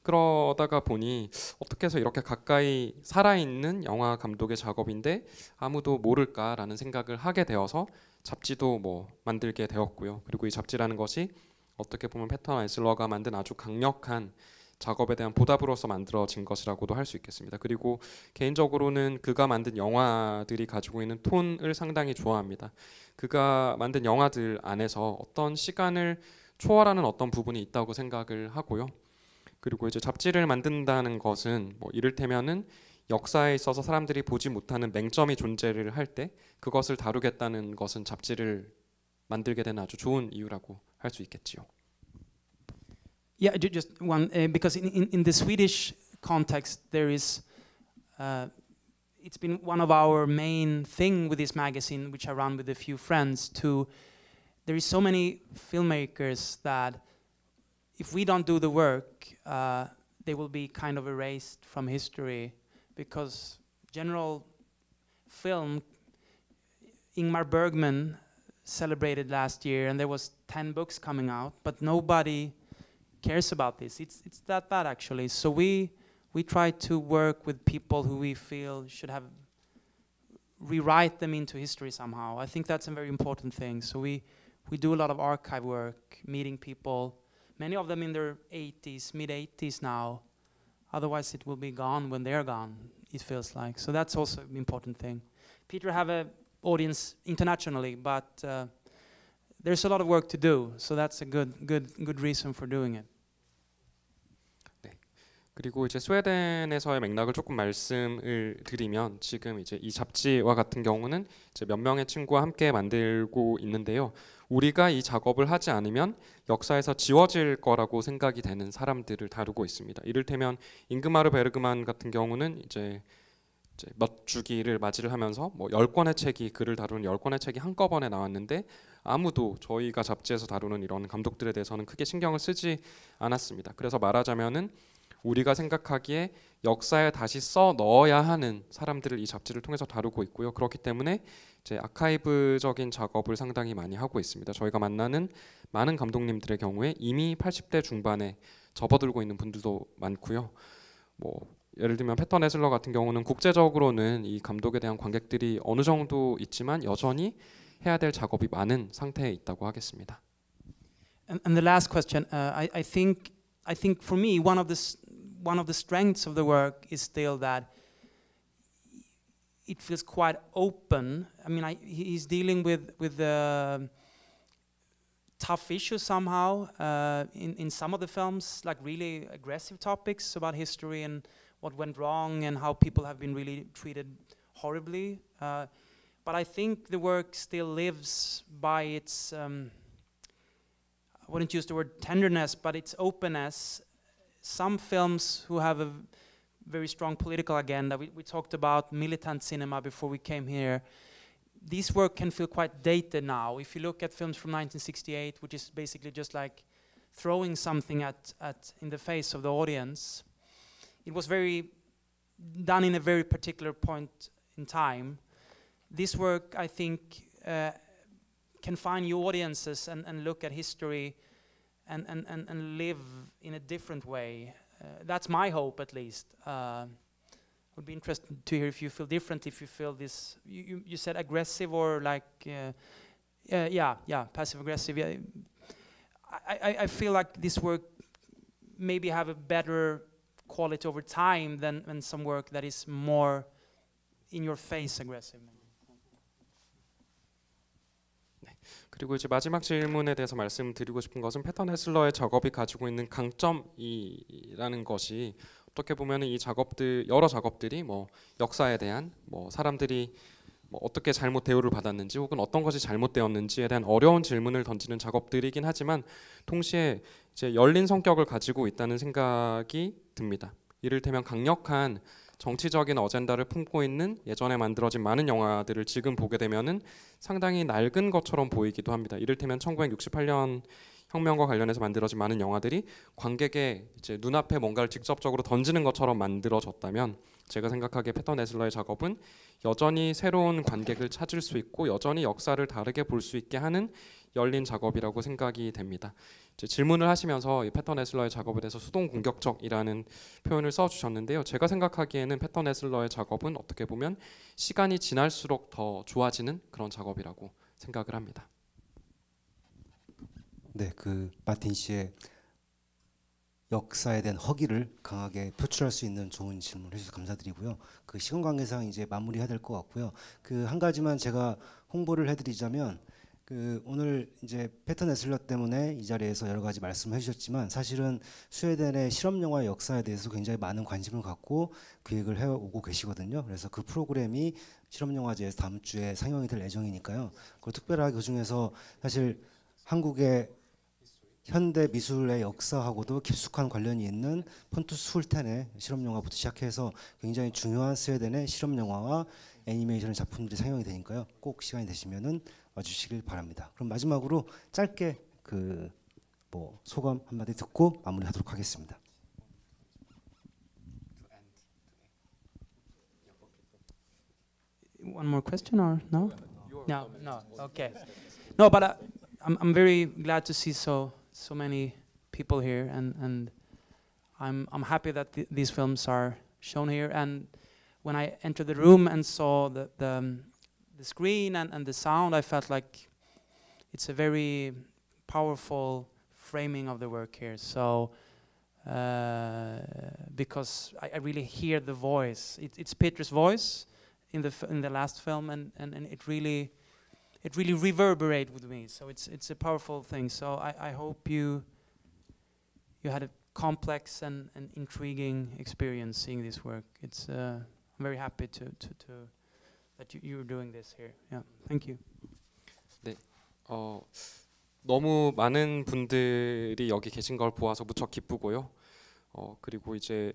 그러다가 보니 어떻게 해서 이렇게 가까이 살아있는 영화 감독의 작업인데 아무도 모를까라는 생각을 하게 되어서 잡지도 뭐 만들게 되었고요. 그리고 이 잡지라는 것이 어떻게 보면 패터 네슬러가 만든 아주 강력한 작업에 대한 보답으로서 만들어진 것이라고도 할 수 있겠습니다. 그리고 개인적으로는 그가 만든 영화들이 가지고 있는 톤을 상당히 좋아합니다. 그가 만든 영화들 안에서 어떤 시간을 초월하는 어떤 부분이 있다고 생각을 하고요. 그리고 이제 잡지를 만든다는 것은 뭐 이를테면은 역사에 있어서 사람들이 보지 못하는 맹점이 존재를 할 때 그것을 다루겠다는 것은 잡지를 만들게 되는 아주 좋은 이유라고 할 수 있겠지요. Yeah, just one, because in the Swedish context there is, it's been one of our main thing with this magazine, which I run with a few friends, there is so many filmmakers that if we don't do the work, they will be kind of erased from history, because general film, Ingmar Bergman celebrated last year, and there was 10 books coming out, but nobody cares about this. It's that bad, actually. So we try to work with people who we feel should have rewrite them into history somehow. I think that's a very important thing. So we do a lot of archive work, meeting people, many of them in their 80s, mid-80s now. Otherwise it will be gone when they're gone, it feels like. So that's also an important thing. Peter have an audience internationally, but there's a lot of work to do. So that's a good reason for doing it. 그리고 이제 스웨덴에서의 맥락을 조금 말씀을 드리면 지금 이제 이 잡지와 같은 경우는 이제 몇 명의 친구와 함께 만들고 있는데요. 우리가 이 작업을 하지 않으면 역사에서 지워질 거라고 생각이 되는 사람들을 다루고 있습니다. 이를테면 잉그마르 베르그만 같은 경우는 이제 몇 주기를 맞이를 하면서 뭐 10권의 책이 그를 다루는 10권의 책이 한꺼번에 나왔는데 아무도 저희가 잡지에서 다루는 이런 감독들에 대해서는 크게 신경을 쓰지 않았습니다. 그래서 말하자면은 우리가 생각하기에 역사에 다시 써 넣어야 하는 사람들을 이 잡지를 통해서 다루고 있고요. 그렇기 때문에 이제 아카이브적인 작업을 상당히 많이 하고 있습니다. 저희가 만나는 많은 감독님들의 경우에 이미 80대 중반에 접어들고 있는 분들도 많고요. 뭐 예를 들면 패턴 에슬러 같은 경우는 국제적으로는 이 감독에 대한 관객들이 어느 정도 있지만 여전히 해야 될 작업이 많은 상태에 있다고 하겠습니다. And the last question, I think for me one of the strengths of the work is still that it feels quite open. I mean, he's dealing with tough issues somehow in some of the films, like really aggressive topics about history and what went wrong and how people have been really treated horribly. But I think the work still lives by its, I wouldn't use the word tenderness, but its openness. Some films who have a very strong political agenda, we talked about militant cinema before we came here. This work can feel quite dated now. If you look at films from 1968, which is basically just like throwing something in the face of the audience, it was very done in a very particular point in time. This work, I think, can find new audiences and look at history and live in a different way. That's my hope, at least. Would be interested to hear if you feel different, if you feel this. You said aggressive or like, passive aggressive. Yeah. I feel like this work maybe have a better quality over time than some work that is more in your face aggressive. 그리고 이제 마지막 질문에 대해서 말씀드리고 싶은 것은 패턴 헤슬러의 작업이 가지고 있는 강점이라는 것이 어떻게 보면 이 작업들 여러 작업들이 뭐 역사에 대한 뭐 사람들이 뭐 어떻게 잘못 대우를 받았는지 혹은 어떤 것이 잘못되었는지에 대한 어려운 질문을 던지는 작업들이긴 하지만 동시에 이제 열린 성격을 가지고 있다는 생각이 듭니다. 이를테면 강력한 정치적인 어젠다를 품고 있는 예전에 만들어진 많은 영화들을 지금 보게 되면은 상당히 낡은 것처럼 보이기도 합니다. 이를테면 1968년 혁명과 관련해서 만들어진 많은 영화들이 관객의 이제 눈앞에 뭔가를 직접적으로 던지는 것처럼 만들어졌다면 제가 생각하기에 패턴 에슬러의 작업은 여전히 새로운 관객을 찾을 수 있고 여전히 역사를 다르게 볼 수 있게 하는 열린 작업이라고 생각이 됩니다. 이제 질문을 하시면서 이 패턴 에슬러의 작업에 대해서 수동 공격적이라는 표현을 써주셨는데요. 제가 생각하기에는 패턴 에슬러의 작업은 어떻게 보면 시간이 지날수록 더 좋아지는 그런 작업이라고 생각을 합니다. 네, 그 마틴 씨의 역사에 대한 허기를 강하게 표출할 수 있는 좋은 질문을 해주셔서 감사드리고요. 그 시간 관계상 이제 마무리해야 될 것 같고요. 그 한 가지만 제가 홍보를 해드리자면 그 오늘 이제 패턴 에슬러 때문에 이 자리에서 여러 가지 말씀을 해주셨지만 사실은 스웨덴의 실험 영화의 역사에 대해서 굉장히 많은 관심을 갖고 기획을 해오고 계시거든요. 그래서 그 프로그램이 실험 영화제에서 다음 주에 상영이 될 예정이니까요. 그리고 특별하게 그 중에서 사실 한국의 현대 미술의 역사하고도 깊숙한 관련이 있는 폰투스 훌텐의 실험 영화부터 시작해서 굉장히 중요한 스웨덴의 실험 영화와 애니메이션 작품들이 상영이 되니까요. 꼭 시간이 되시면은 와주시길 바랍니다. 그럼 마지막으로 짧게 그 뭐 소감 한마디 듣고 마무리하도록 하겠습니다. One more question or no? No. Okay. No, but I'm very glad to see so many people here, and I'm happy that these films are shown here. And when I entered the room and saw the the screen and the sound, I felt like it's a very powerful framing of the work here. So because I really hear the voice, it's Peter's voice in the last film, and it really reverberated with me. So it's a powerful thing. So I hope you had a complex and intriguing experience seeing this work. It's I'm very happy to that you're doing this here. Yeah, thank you. 너무 많은 분들이 여기 계신 걸 보아서 무척 기쁘고요. 그리고 이제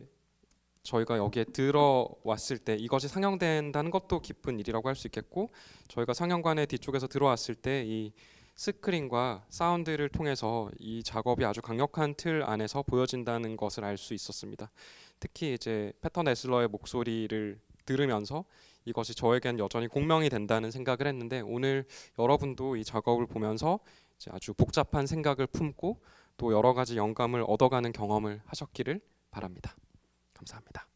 저희가 여기에 들어왔을 때 이것이 상영된다는 것도 기쁜 일이라고 할 수 있겠고, 저희가 상영관의 뒤쪽에서 들어왔을 때 이 스크린과 사운드를 통해서 이 작업이 아주 강력한 틀 안에서 보여진다는 것을 알 수 있었습니다. 특히 이제 패터 네슬러의 목소리를 들으면서 이것이 저에겐 여전히 공명이 된다는 생각을 했는데, 오늘 여러분도 이 작업을 보면서 이제 아주 복잡한 생각을 품고 또 여러 가지 영감을 얻어가는 경험을 하셨기를 바랍니다. 감사합니다.